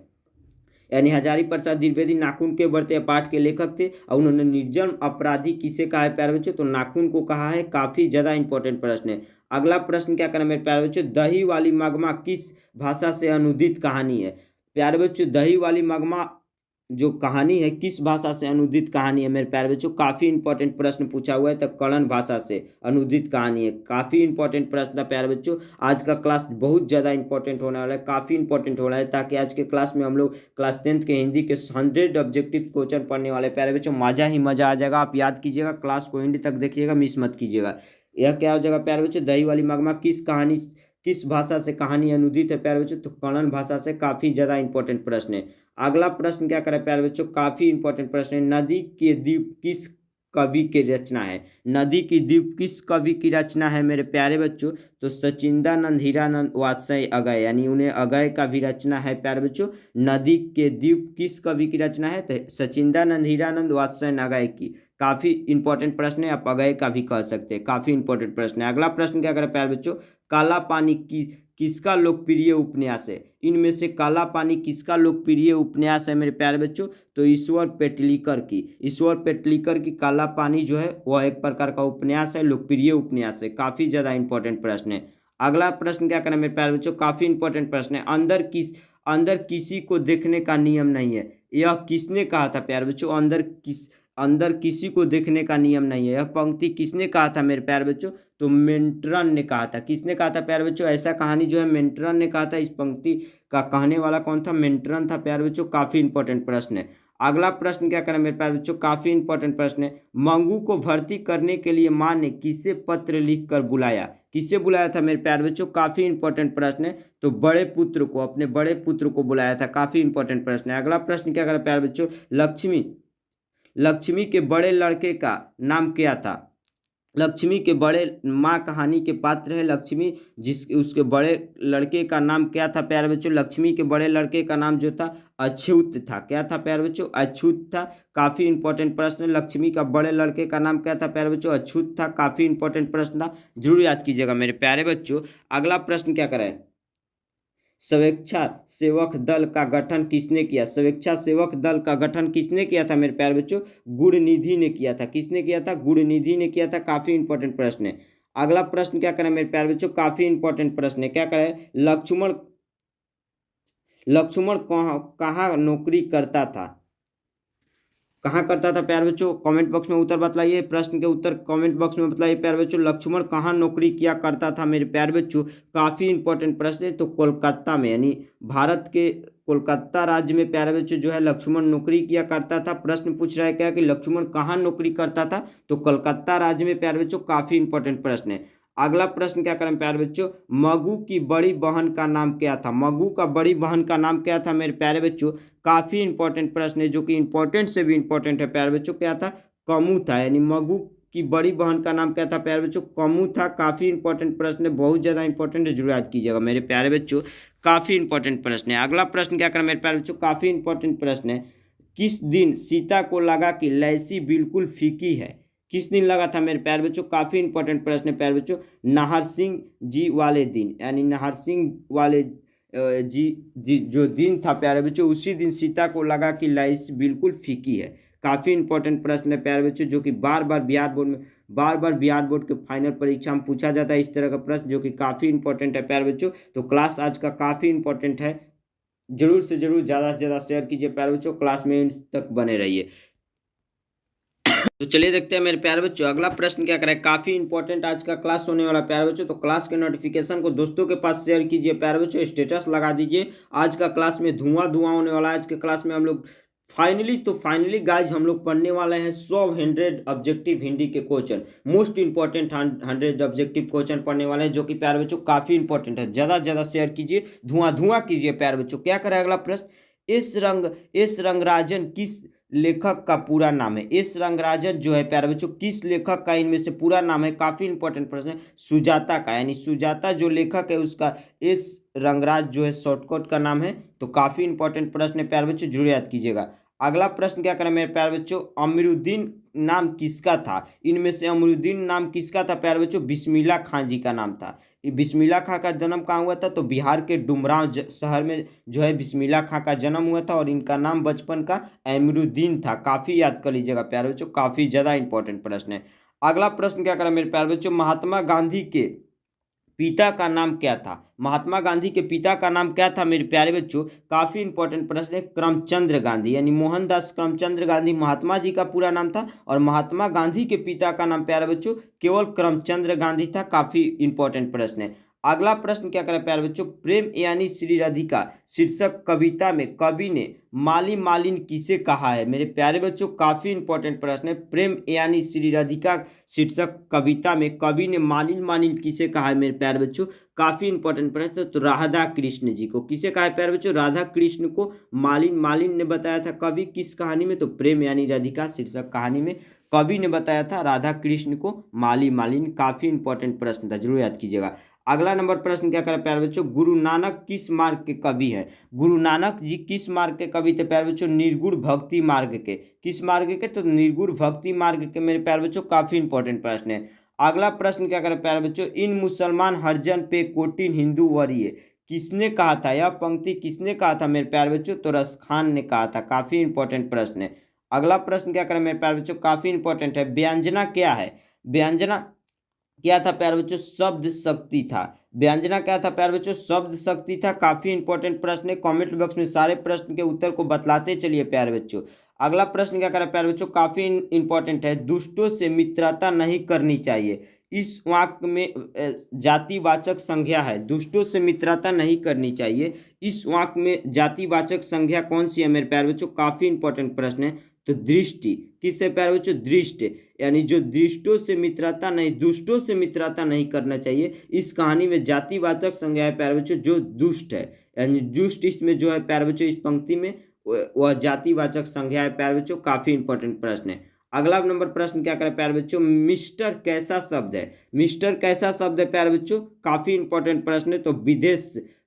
A: यानी हजारी प्रसाद द्विवेदी नाखून के बढ़ते पाठ के लेखक थे, और उन्होंने निर्जन अपराधी किसे कहा है प्यारे बच्चों, तो नाखून को कहा है। काफी ज्यादा इंपॉर्टेंट प्रश्न है। अगला प्रश्न क्या करें मेरे प्यारे बच्चों, दही वाली मगमा किस भाषा से अनुदित कहानी है प्यारे बच्चों, दही वाली मगमा जो कहानी है किस भाषा से अनुदित कहानी है मेरे प्यारे बच्चों, काफी इंपॉर्टेंट प्रश्न पूछा हुआ है। तो कड़न भाषा से अनुदित कहानी है। काफी इंपॉर्टेंट प्रश्न था प्यारे बच्चों। आज का क्लास बहुत ज्यादा इंपॉर्टेंट होने वाला है, काफी इंपॉर्टेंट हो रहा है, ताकि आज के क्लास में हम लोग क्लास 10th के हिंदी के 100 ऑब्जेक्टिव क्वेश्चन पढ़ने वाले प्यारे बच्चों। मजा ही मजा आ जाएगा। आप याद कीजिएगा, क्लास को हिंदी तक देखिएगा, मिस मत कीजिएगा। यह क्या हो जाएगा प्यारे बच्चों, दही वाली मगमा किस भाषा से कहानी अनुदित है प्यारे बच्चों, तो कन्नड़ भाषा से। काफी ज्यादा इंपॉर्टेंट प्रश्न है। अगला प्रश्न क्या करें प्यारे बच्चों, काफी इंपॉर्टेंट प्रश्न है। नदी के द्वीप किस कवि की रचना है, नदी की द्वीप किस कवि की रचना है मेरे प्यारे बच्चों, तो सचिंदानंद हीरानंद वात्स्यय अगय, यानी उन्हें अगय का भी रचना है प्यारे बच्चों। नदी के द्वीप किस कवि की रचना है, तो सचिंदानंद हीरानंद वात्स्यय अगय की। काफी इंपॉर्टेंट प्रश्न है, आप अगय का भी कह सकते हैं। काफी इंपॉर्टेंट प्रश्न है। अगला प्रश्न क्या करें प्यारे बच्चों, काला पानी किसका लोकप्रिय उपन्यास है, इनमें से काला पानी किसका लोकप्रिय उपन्यास है मेरे प्यारे बच्चों, तो ईश्वर पेटलीकर की। ईश्वर पेटलीकर की काला पानी जो है वह एक प्रकार का उपन्यास है, लोकप्रिय उपन्यास है। काफी ज्यादा इंपॉर्टेंट प्रश्न है। अगला प्रश्न क्या करें मेरे प्यारे बच्चों, काफी इंपॉर्टेंट प्रश्न है। अंदर किसी को देखने का नियम नहीं है, यह किसने कहा था प्यारे बच्चों, अंदर किसी को देखने का नियम नहीं है, यह पंक्ति किसने कहा था मेरे प्यारे बच्चों, तो मेंटरन ने कहा था। किसने कहा था प्यारे बच्चों, ऐसा कहानी जो है मेंटरन ने कहा था। इस पंक्ति का कहने वाला कौन था, मेंटरन था प्यारे बच्चों। काफी इंपॉर्टेंट प्रश्न है। अगला प्रश्न क्या करें मेरे प्यारे बच्चों, काफी इंपॉर्टेंट प्रश्न है। मंगू को भर्ती करने के लिए माँ ने किसे पत्र लिखकर बुलाया, किसे बुलाया था मेरे प्यारे बच्चों, काफी इंपॉर्टेंट प्रश्न है। तो बड़े पुत्र को, अपने बड़े पुत्र को बुलाया था। काफी इंपॉर्टेंट प्रश्न है। अगला प्रश्न क्या करें प्यारे बच्चों, लक्ष्मी के बड़े लड़के का नाम क्या था, लक्ष्मी के बड़े माँ कहानी के पात्र है लक्ष्मी, जिस उसके बड़े लड़के का नाम क्या था प्यारे बच्चों? लक्ष्मी के बड़े लड़के का नाम जो था अछूत था। क्या था प्यारे बच्चों? अछूत था। काफी इंपॉर्टेंट प्रश्न है। लक्ष्मी का बड़े लड़के का नाम क्या था प्यारे बच्चों? अछूत था। काफी इंपॉर्टेंट प्रश्न था, जरूर याद कीजिएगा मेरे प्यारे बच्चों। अगला प्रश्न क्या करें? स्वेच्छासेवक दल का गठन किसने किया? स्वेच्छासेवक दल का गठन किसने किया था मेरे प्यारे बच्चों? गुणनिधि ने किया था। किसने किया था? गुणनिधि ने किया था। काफी इंपॉर्टेंट प्रश्न है। अगला प्रश्न क्या करें मेरे प्यारे बच्चों? काफी इंपॉर्टेंट प्रश्न है। क्या करें? लक्ष्मण लक्ष्मण कहाँ कहाँ नौकरी करता था? कहाँ करता था प्यारे बच्चों? कमेंट बॉक्स में उत्तर बतलाइए। प्रश्न के उत्तर कमेंट बॉक्स में बतलाइए प्यारे बच्चों। लक्ष्मण कहाँ नौकरी किया करता था मेरे प्यारे बच्चों? काफी इंपॉर्टेंट प्रश्न है। तो कोलकाता में, यानी भारत के कोलकाता राज्य में प्यारे बच्चों जो है लक्ष्मण नौकरी किया करता था। प्रश्न पूछ रहा है क्या कि लक्ष्मण कहाँ नौकरी करता था? तो कोलकाता राज्य में प्यारे बच्चों। काफी इंपॉर्टेंट प्रश्न है। अगला प्रश्न क्या करें प्यारे बच्चों? मगु की बड़ी बहन का नाम क्या था? मगु का बड़ी बहन का नाम क्या था मेरे प्यारे बच्चों? काफी इंपॉर्टेंट प्रश्न है, जो कि इंपॉर्टेंट से भी इंपॉर्टेंट है प्यारे बच्चों। क्या था? कमु था। यानी मगु की बड़ी बहन का नाम क्या था प्यारे बच्चों? कमु था। काफी इंपॉर्टेंट प्रश्न है, बहुत ज्यादा इंपॉर्टेंट है, जरूर याद कीजिएगा मेरे प्यारे बच्चों। काफी इंपॉर्टेंट प्रश्न है। अगला प्रश्न क्या करें मेरे प्यारे बच्चों? काफी इंपॉर्टेंट प्रश्न है। किस दिन सीता को लगा कि लैसी बिल्कुल फीकी है? किस दिन लगा था मेरे प्यारे बच्चों? काफी इंपॉर्टेंट प्रश्न है प्यारे बच्चों। नाहर सिंह जी वाले दिन, यानी नाहर सिंह वाले जी जो दिन था प्यारे बच्चों, उसी दिन सीता को लगा कि लाइस बिल्कुल फीकी है। काफी इंपॉर्टेंट प्रश्न है प्यारे बच्चों, जो कि बार बार बिहार बोर्ड के फाइनल परीक्षा में पूछा जाता है इस तरह का प्रश्न, जो कि काफी इंपॉर्टेंट है प्यारे बच्चों। तो क्लास आज का काफी इंपॉर्टेंट है, जरूर से जरूर ज्यादा से ज्यादा शेयर कीजिए प्यारे बच्चों। क्लास में एंड तक बने रहिए। तो चलिए देखते हैं मेरे प्यारे बच्चों, अगला प्रश्न क्या करें। काफी इंपॉर्टेंट आज का क्लास होने वाला प्यारे बच्चों। तो क्लास के नोटिफिकेशन को दोस्तों के पास शेयर कीजिए प्यारे बच्चों, स्टेटस लगा दीजिए। आज का क्लास में धुआं धुआं होने वाला है। आज के क्लास में हम लोग फाइनली गाइज हम लोग पढ़ने वाले हैं 100 ऑब्जेक्टिव हिंदी के question. Most important 100 objective question पढ़ने वाले हैं, जो कि प्यारे बच्चों काफी इंपॉर्टेंट है। ज्यादा से ज्यादा शेयर कीजिए, धुआं धुआं कीजिए प्यारे बच्चों। क्या करें अगला प्रश्न? एस रंगराजन किस लेखक का पूरा नाम है? एस रंगराजन जो है प्यारे बच्चों, किस लेखक का इनमें से पूरा नाम है? काफी इंपॉर्टेंट प्रश्न है। सुजाता का, यानी सुजाता जो लेखक है उसका एस रंगराज जो है शॉर्टकट का नाम है। तो काफी इंपॉर्टेंट प्रश्न है प्यारे बच्चों, जरूर याद कीजिएगा। अगला प्रश्न क्या करें मेरे प्यारे बच्चों? अमीरुद्दीन नाम किसका था? इनमें से अमीरुद्दीन नाम किसका था प्यारे बच्चों? बिस्मिल्लाह खां जी का नाम था। ये बिस्मिल्लाह खां का जन्म कहाँ हुआ था? तो बिहार के डुमरांव शहर में जो है बिस्मिल्लाह खां का जन्म हुआ था, और इनका नाम बचपन का अमीरुद्दीन था। काफी याद कर लीजिएगा प्यारे बच्चों, काफी ज्यादा इंपॉर्टेंट प्रश्न है। अगला प्रश्न क्या करें मेरे प्यारे बच्चों? महात्मा गांधी के पिता का नाम क्या था? महात्मा गांधी के पिता का नाम क्या था मेरे प्यारे बच्चों? काफी इंपॉर्टेंट प्रश्न है। करमचंद गांधी, यानी मोहनदास करमचंद गांधी महात्मा जी का पूरा नाम था, और महात्मा गांधी के पिता का नाम प्यारे बच्चों केवल करमचंद गांधी था। काफी इंपॉर्टेंट प्रश्न है। अगला प्रश्न क्या करें प्यारे बच्चों? प्रेम यानी श्री राधिका शीर्षक कविता में कवि ने माली मालिन किसे कहा है? मेरे प्यारे बच्चों काफी इंपॉर्टेंट प्रश्न है। प्रेम यानी श्री राधिका शीर्षक कविता में कवि ने मालिन मालिन किसे कहा है मेरे प्यारे बच्चों? काफी इंपॉर्टेंट प्रश्न है। तो राधा कृष्ण जी को। किसे कहा है प्यारे बच्चों? राधा कृष्ण को मालिन मालिन ने बताया था कवि। किस कहानी में? तो प्रेम यानी राधिका शीर्षक कहानी में कवि ने बताया था राधा कृष्ण को माली मालिन। काफी इंपॉर्टेंट प्रश्न था, जरूर याद कीजिएगा। अगला नंबर प्रश्न क्या करें प्यारे बच्चों? गुरु नानक किस मार्ग के कवि है? गुरु नानक जी किस मार्ग के कवि थे प्यारे बच्चों? निर्गुण भक्ति मार्ग के। किस मार्ग के? तो निर्गुण भक्ति मार्ग के मेरे प्यारे बच्चों। काफी इंपॉर्टेंट प्रश्न है। अगला प्रश्न क्या करें प्यारे बच्चों? इन मुसलमान हरिजन पे कोटिन हिंदू वरीय किसने कहा था? यह पंक्ति किसने कहा था मेरे प्यारे बच्चों? तो रस खान ने कहा था। काफी इंपॉर्टेंट प्रश्न है। अगला प्रश्न क्या करें मेरे प्यारे बच्चों? काफी इंपॉर्टेंट है। व्यंजना क्या है? व्यंजना क्या था प्यारे बच्चों? शब्द शक्ति था। व्यंजना क्या था प्यारे बच्चों? शब्द शक्ति था। काफी इंपॉर्टेंट प्रश्न है। कमेंट बॉक्स में सारे प्रश्न के उत्तर को बतलाते चलिए प्यारे बच्चों। अगला प्रश्न क्या करें प्यारे बच्चों? काफी इंपॉर्टेंट है। दुष्टों से मित्रता नहीं करनी चाहिए। इस वाक्य में जातिवाचक संज्ञा है। दुष्टों से मित्रता नहीं करनी चाहिए, इस वाक्य में जातिवाचक संज्ञा कौन सी है मेरे प्यारे बच्चों? काफी इंपॉर्टेंट प्रश्न है। तो दृष्टि। किससे प्यारे बच्चों? दृष्ट, यानी जो दृष्टों से मित्रता नहीं, दुष्टों से मित्रता नहीं करना चाहिए। इस कहानी में जातिवाचक संज्ञा है प्यारे बच्चों जो दुष्ट है, यानी दुष्ट इसमें जो है प्यारे बच्चों इस पंक्ति में वह जातिवाचक संज्ञा है प्यारे बच्चों। काफी इंपॉर्टेंट प्रश्न है। अगला नंबर प्रश्न क्या करें प्यारे बच्चों, मिस्टर कैसा शब्द है? मिस्टर कैसा शब्द है प्यारे बच्चों? काफी इंपॉर्टेंट प्रश्न है। तो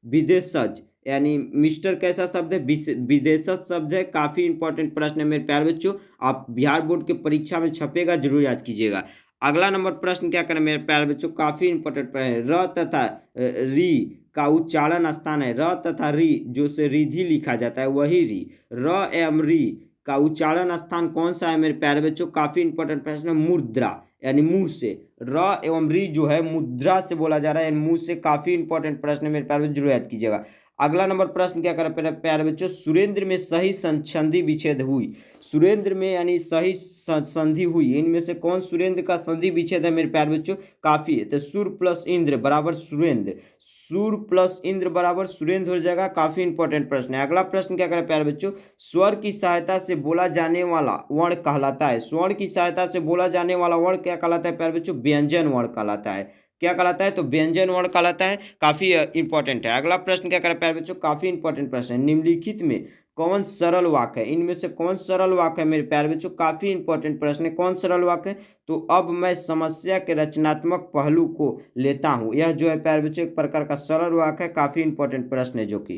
A: विदेशज यानी मिस्टर कैसा शब्द है? विदेशज शब्द है। काफी इंपॉर्टेंट प्रश्न है मेरे प्यारे बच्चों, आप बिहार बोर्ड के परीक्षा में छपेगा, जरूर याद कीजिएगा। अगला नंबर प्रश्न क्या करें मेरे प्यारे बच्चों, काफी इंपॉर्टेंट प्रश्न है। र तथा री का उच्चारण स्थान है। र तथा री जो से रिधि लिखा जाता है वही री। र एवं री का उच्चारण स्थान कौन सा है मेरे प्यारे बच्चों? काफी इंपॉर्टेंट प्रश्न है। मुद्रा यानी मुंह से। र एवं री जो है मुद्रा से बोला जा रहा है, यानी मुंह से। काफी इंपॉर्टेंट प्रश्न है मेरे प्यारे बच्चों, जरूर याद कीजिएगा। अगला नंबर प्रश्न क्या कर प्यारे बच्चों, सुरेंद्र में सही संधि विच्छेद हुई। सुरेंद्र में यानी सही संधि हुई, इनमें से कौन सुरेंद्र का संधि विच्छेद है मेरे प्यारे बच्चों? काफी है। तो सुर प्लस इंद्र बराबर सुरेंद्र, सुर प्लस इंद्र बराबर सुरेंद्र हो जाएगा। काफी इंपॉर्टेंट प्रश्न है। अगला प्रश्न क्या करें प्यारे बच्चों, स्वर की सहायता से बोला जाने वाला वर्ण कहलाता है। स्वर की सहायता से बोला जाने वाला वर्ण क्या कहलाता है प्यारे बच्चों? व्यंजन वर्ण कहलाता है। क्या कहलाता है? तो व्यंजन वर्ण कहलाता है। काफी इंपॉर्टेंट है। अगला प्रश्न क्या करें प्यारे बच्चों, काफी इंपॉर्टेंट प्रश्न है। निम्नलिखित में कौन सरल वाक्य है? इनमें से कौन सरल वाक्य है मेरे प्यारे बच्चों? काफी इंपॉर्टेंट प्रश्न है। कौन सरल वाक्य है? तो अब मैं समस्या के रचनात्मक पहलू को लेता हूं। यह जो है प्यारे बच्चों एक प्रकार का सरल वाक्य है। काफी इंपॉर्टेंट प्रश्न है जो कि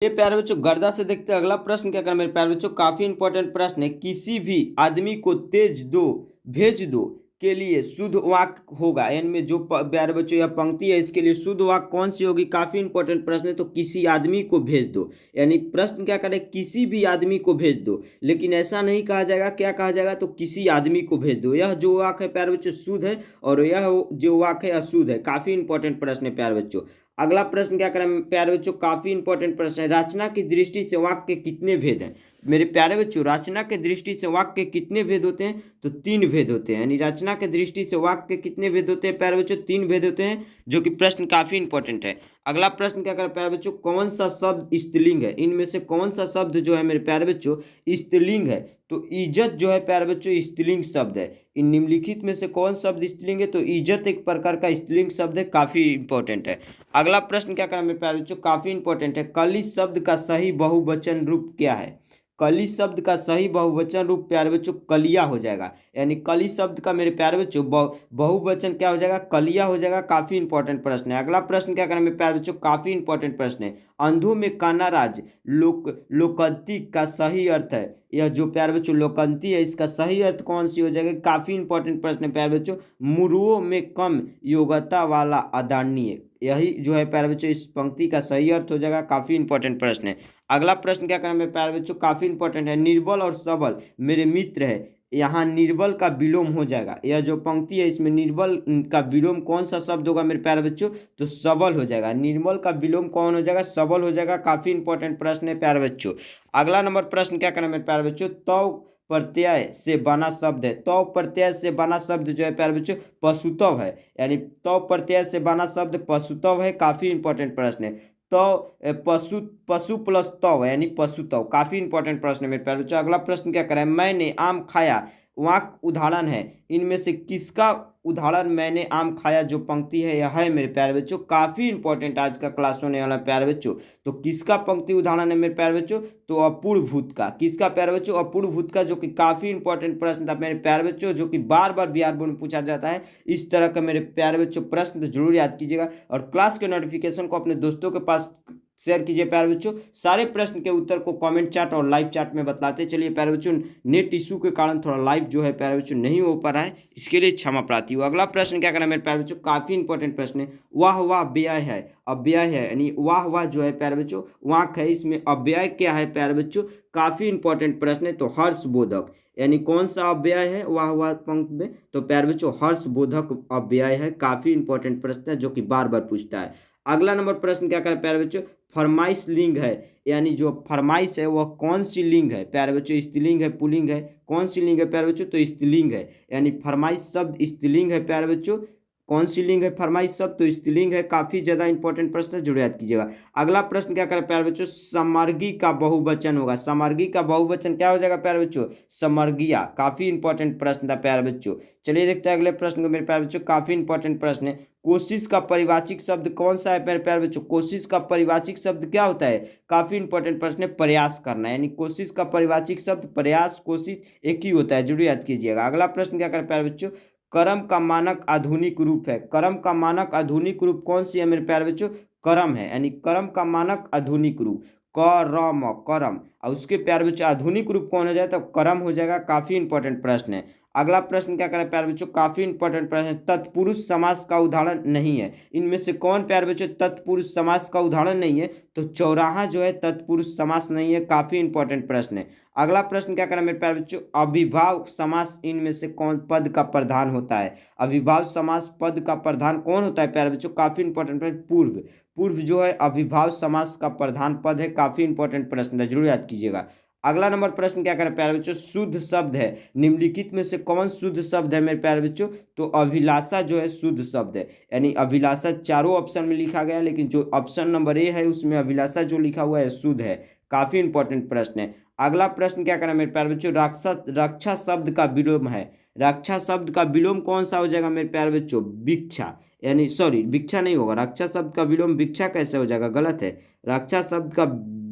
A: ये प्यारे बच्चों गर्दा से देखते हैं। अगला प्रश्न क्या करें मेरे प्यारे बच्चों, काफी इंपॉर्टेंट प्रश्न है। किसी भी आदमी को तेज दो भेज दो के लिए शुद्ध वाक्य होगा। इनमें जो प्यारे बच्चों यह पंक्ति है, इसके लिए शुद्ध वाक्य कौन सी होगी? काफी इंपॉर्टेंट प्रश्न है। तो किसी आदमी को भेज दो, यानी प्रश्न क्या करें, किसी भी आदमी को भेज दो, लेकिन ऐसा नहीं कहा जाएगा। क्या कहा जाएगा? तो किसी आदमी को भेज दो। यह जो वाक्य है प्यारे बच्चों शुद्ध है, और यह जो वाक्य है अशुद्ध है। काफी इंपॉर्टेंट प्रश्न है प्यारे बच्चों। अगला प्रश्न क्या करें प्यारे बच्चों, काफी इंपॉर्टेंट प्रश्न है। रचना की दृष्टि से वाक्य के कितने भेद हैं मेरे प्यारे बच्चों? रचना के दृष्टि से वाक्य के कितने भेद होते हैं? तो 3 भेद होते हैं। यानी रचना के दृष्टि से वाक्य के कितने भेद होते हैं प्यारे बच्चों? 3 भेद होते हैं, जो कि प्रश्न काफी इंपॉर्टेंट है। अगला प्रश्न क्या करें प्यारे बच्चों, कौन सा शब्द स्त्रीलिंग है? इनमें से कौन सा शब्द जो है मेरे प्यारे बच्चों स्त्रीलिंग है? तो इज्जत जो है प्यारे बच्चों स्त्रीलिंग शब्द है। इन निम्नलिखित में से कौन शब्द स्त्रीलिंग है? तो इज्जत एक प्रकार का स्त्रीलिंग शब्द है। काफी इंपॉर्टेंट है। अगला प्रश्न क्या करें मेरे प्यारे बच्चों, काफी इंपॉर्टेंट है। कली शब्द का सही बहुवचन रूप क्या है? कली शब्द का सही बहुवचन रूप प्यारे बच्चों कलिया हो जाएगा। यानी कली शब्द का मेरे प्यारे बच्चों बहुवचन क्या हो जाएगा? कलिया हो जाएगा। काफी इंपॉर्टेंट प्रश्न है। अगला प्रश्न क्या करें मेरे प्यारे बच्चों, काफी इंपॉर्टेंट प्रश्न है। अंधों में काना राज लोकंती का सही अर्थ है। यह जो प्यारे बच्चों लोकंती है, इसका सही अर्थ कौन सी हो जाएगा? काफी इंपॉर्टेंट प्रश्न है प्यारे बच्चों। मुरुओं में कम योग्यता वाला अदानीय, यही जो है प्यारे बच्चों इस पंक्ति का सही अर्थ हो जाएगा। काफी इंपॉर्टेंट प्रश्न है। अगला प्रश्न क्या करें मेरे प्यारे बच्चों, काफी इंपॉर्टेंट है। निर्बल और सबल मेरे मित्र है। यहाँ निर्बल का विलोम हो जाएगा। यह जो पंक्ति है इसमें निर्बल का विलोम कौन सा शब्द होगा मेरे प्यारे बच्चों? तो सबल हो जाएगा। निर्बल का विलोम कौन हो जाएगा? सबल हो जाएगा। काफी इंपॉर्टेंट प्रश्न है प्यारे बच्चों। अगला नंबर प्रश्न क्या करें मेरे प्यारे बच्चों, तो प्रत्यय से बना शब्द है। तो प्रत्यय से बना शब्द जो है प्यारे बच्चों पशुत्व है। यानी तो प्रत्यय से बना शब्द पशुत्व है। काफी इंपॉर्टेंट प्रश्न है। तो पशु प्लस तव यानी पशुत्व। काफी इंपॉर्टेंट प्रश्न है मेरे प्यारे बच्चों। अगला प्रश्न क्या करें, मैंने आम खाया वाक्य उदाहरण है। इनमें से किसका उदाहरण मैंने आम खाया जो पंक्ति है यह है मेरे प्यारे बच्चों? काफी इंपॉर्टेंट आज का क्लास होने वाला प्यारे बच्चों। तो किसका पंक्ति उदाहरण है मेरे प्यारे बच्चों? तो अपूर्ण भूत का। किसका प्यारे बच्चों? अपूर्ण भूत का, जो कि काफी इंपॉर्टेंट प्रश्न था मेरे प्यारे बच्चों, जो कि बार बार बिहार बोर्ड में पूछा जाता है। इस तरह का मेरे प्यारे बच्चों प्रश्न तो जरूर याद कीजिएगा, और क्लास के नोटिफिकेशन को अपने दोस्तों के पास शेयर कीजिए प्यारे बच्चों। सारे प्रश्न के उत्तर को कमेंट चैट और लाइव चैट में बतलाते चलिए प्यारे बच्चों। नेट इशू के कारण थोड़ा लाइव जो है प्यारे बच्चों नहीं हो पा रहा है, इसके लिए क्षमा प्रार्थी हूँ। अगला प्रश्न क्या करना है मेरे प्यारे बच्चों, काफी इंपॉर्टेंट प्रश्न है। वाह वाह व्यय है अव्यय है, यानी वाह वाह जो है प्यारे बच्चों वाक है, इसमें अव्यय क्या है प्यारे बच्चों? काफी इंपॉर्टेंट प्रश्न है। तो हर्षबोधक, यानी कौन सा अव्यय है वाह वाह पंक्ति में? तो प्यारे बच्चों हर्षबोधक अव्यय है। काफी इंपॉर्टेंट प्रश्न है जो कि बार बार पूछता है। अगला नंबर प्रश्न क्या करें प्यारे बच्चों, फरमाइश लिंग है, यानी जो फरमाइश है वह कौन सी लिंग है प्यारे बच्चों? स्त्रीलिंग है पुल्लिंग है? कौन सी लिंग है प्यारे बच्चों? तो स्त्रीलिंग है, यानी फरमाइश शब्द स्त्रीलिंग है प्यारे बच्चों। कौन सी लिंग है फरमाइश शब्द, तो स्त्रीलिंग है। काफी ज्यादा इंपॉर्टेंट प्रश्न है, जरूर याद कीजिएगा। अगला प्रश्न क्या करे प्यारे बच्चों, समर्गी का बहुवचन होगा। समर्गी का बहुवचन क्या हो जाएगा प्यारे बच्चों, समर्गिया। काफी इंपॉर्टेंट प्रश्न था प्यारे बच्चों। चलिए देखते हैं अगले प्रश्न को मेरे प्यारे बच्चों, काफी इंपॉर्टेंट प्रश्न है। कोशिश का परिवाचिक शब्द कौन सा है मेरे प्यारे बच्चों, कोशिश का परिवाचिक शब्द क्या होता है, काफी इंपॉर्टेंट प्रश्न है, प्रयास करना। यानी कोशिश का परिवाचिक शब्द प्रयास, कोशिश एक ही होता है, जरूर याद कीजिएगा। अगला प्रश्न क्या करे प्यारे बच्चों, कर्म का मानक आधुनिक रूप है। कर्म का मानक आधुनिक रूप कौन सी है मेरे प्यारे बच्चों, कर्म है। यानी कर्म का मानक आधुनिक रूप करम, करम। और उसके प्यारे बच्चों आधुनिक रूप कौन हो जाए, तो कर्म हो जाएगा। काफी इंपॉर्टेंट प्रश्न है। अगला प्रश्न क्या करें प्यारे बच्चों, काफी इंपॉर्टेंट प्रश्न है, तत्पुरुष समास का उदाहरण नहीं है। इनमें से कौन प्यारे बच्चों तत्पुरुष समास का उदाहरण नहीं है, तो चौराहा जो है तत्पुरुष समास नहीं है। काफी इंपॉर्टेंट प्रश्न है। अगला प्रश्न क्या करें मेरे प्यारे बच्चों, अविभाव समास इनमें से कौन पद का प्रधान होता है। अविभाव समास पद का प्रधान कौन होता है प्यारे बच्चों, काफी इंपॉर्टेंट प्रश्न, पूर्व। पूर्व जो है अविभाव समास का प्रधान पद है। काफी इंपॉर्टेंट प्रश्न है, जरूर याद कीजिएगा। अगला नंबर प्रश्न क्या करें प्यारे बच्चों, शुद्ध शब्द है। निम्नलिखित में से कौन शुद्ध शब्द है मेरे प्यारे बच्चों, तो अभिलाषा जो है शुद्ध शब्द है। यानी अभिलाषा चारों ऑप्शन में लिखा गया है, लेकिन जो ऑप्शन नंबर ए है उसमें अभिलाषा जो लिखा हुआ है शुद्ध है। काफी इंपॉर्टेंट प्रश्न है। अगला प्रश्न क्या करें मेरे प्यारे बच्चों, रक्षा शब्द का विलोम है। रक्षा शब्द का विलोम कौन सा हो जाएगा मेरे प्यारे बच्चों, भिक्षा। यानी सॉरी, भिक्षा नहीं होगा, रक्षा शब्द का विलोम भिक्षा कैसे हो जाएगा, गलत है। रक्षा शब्द का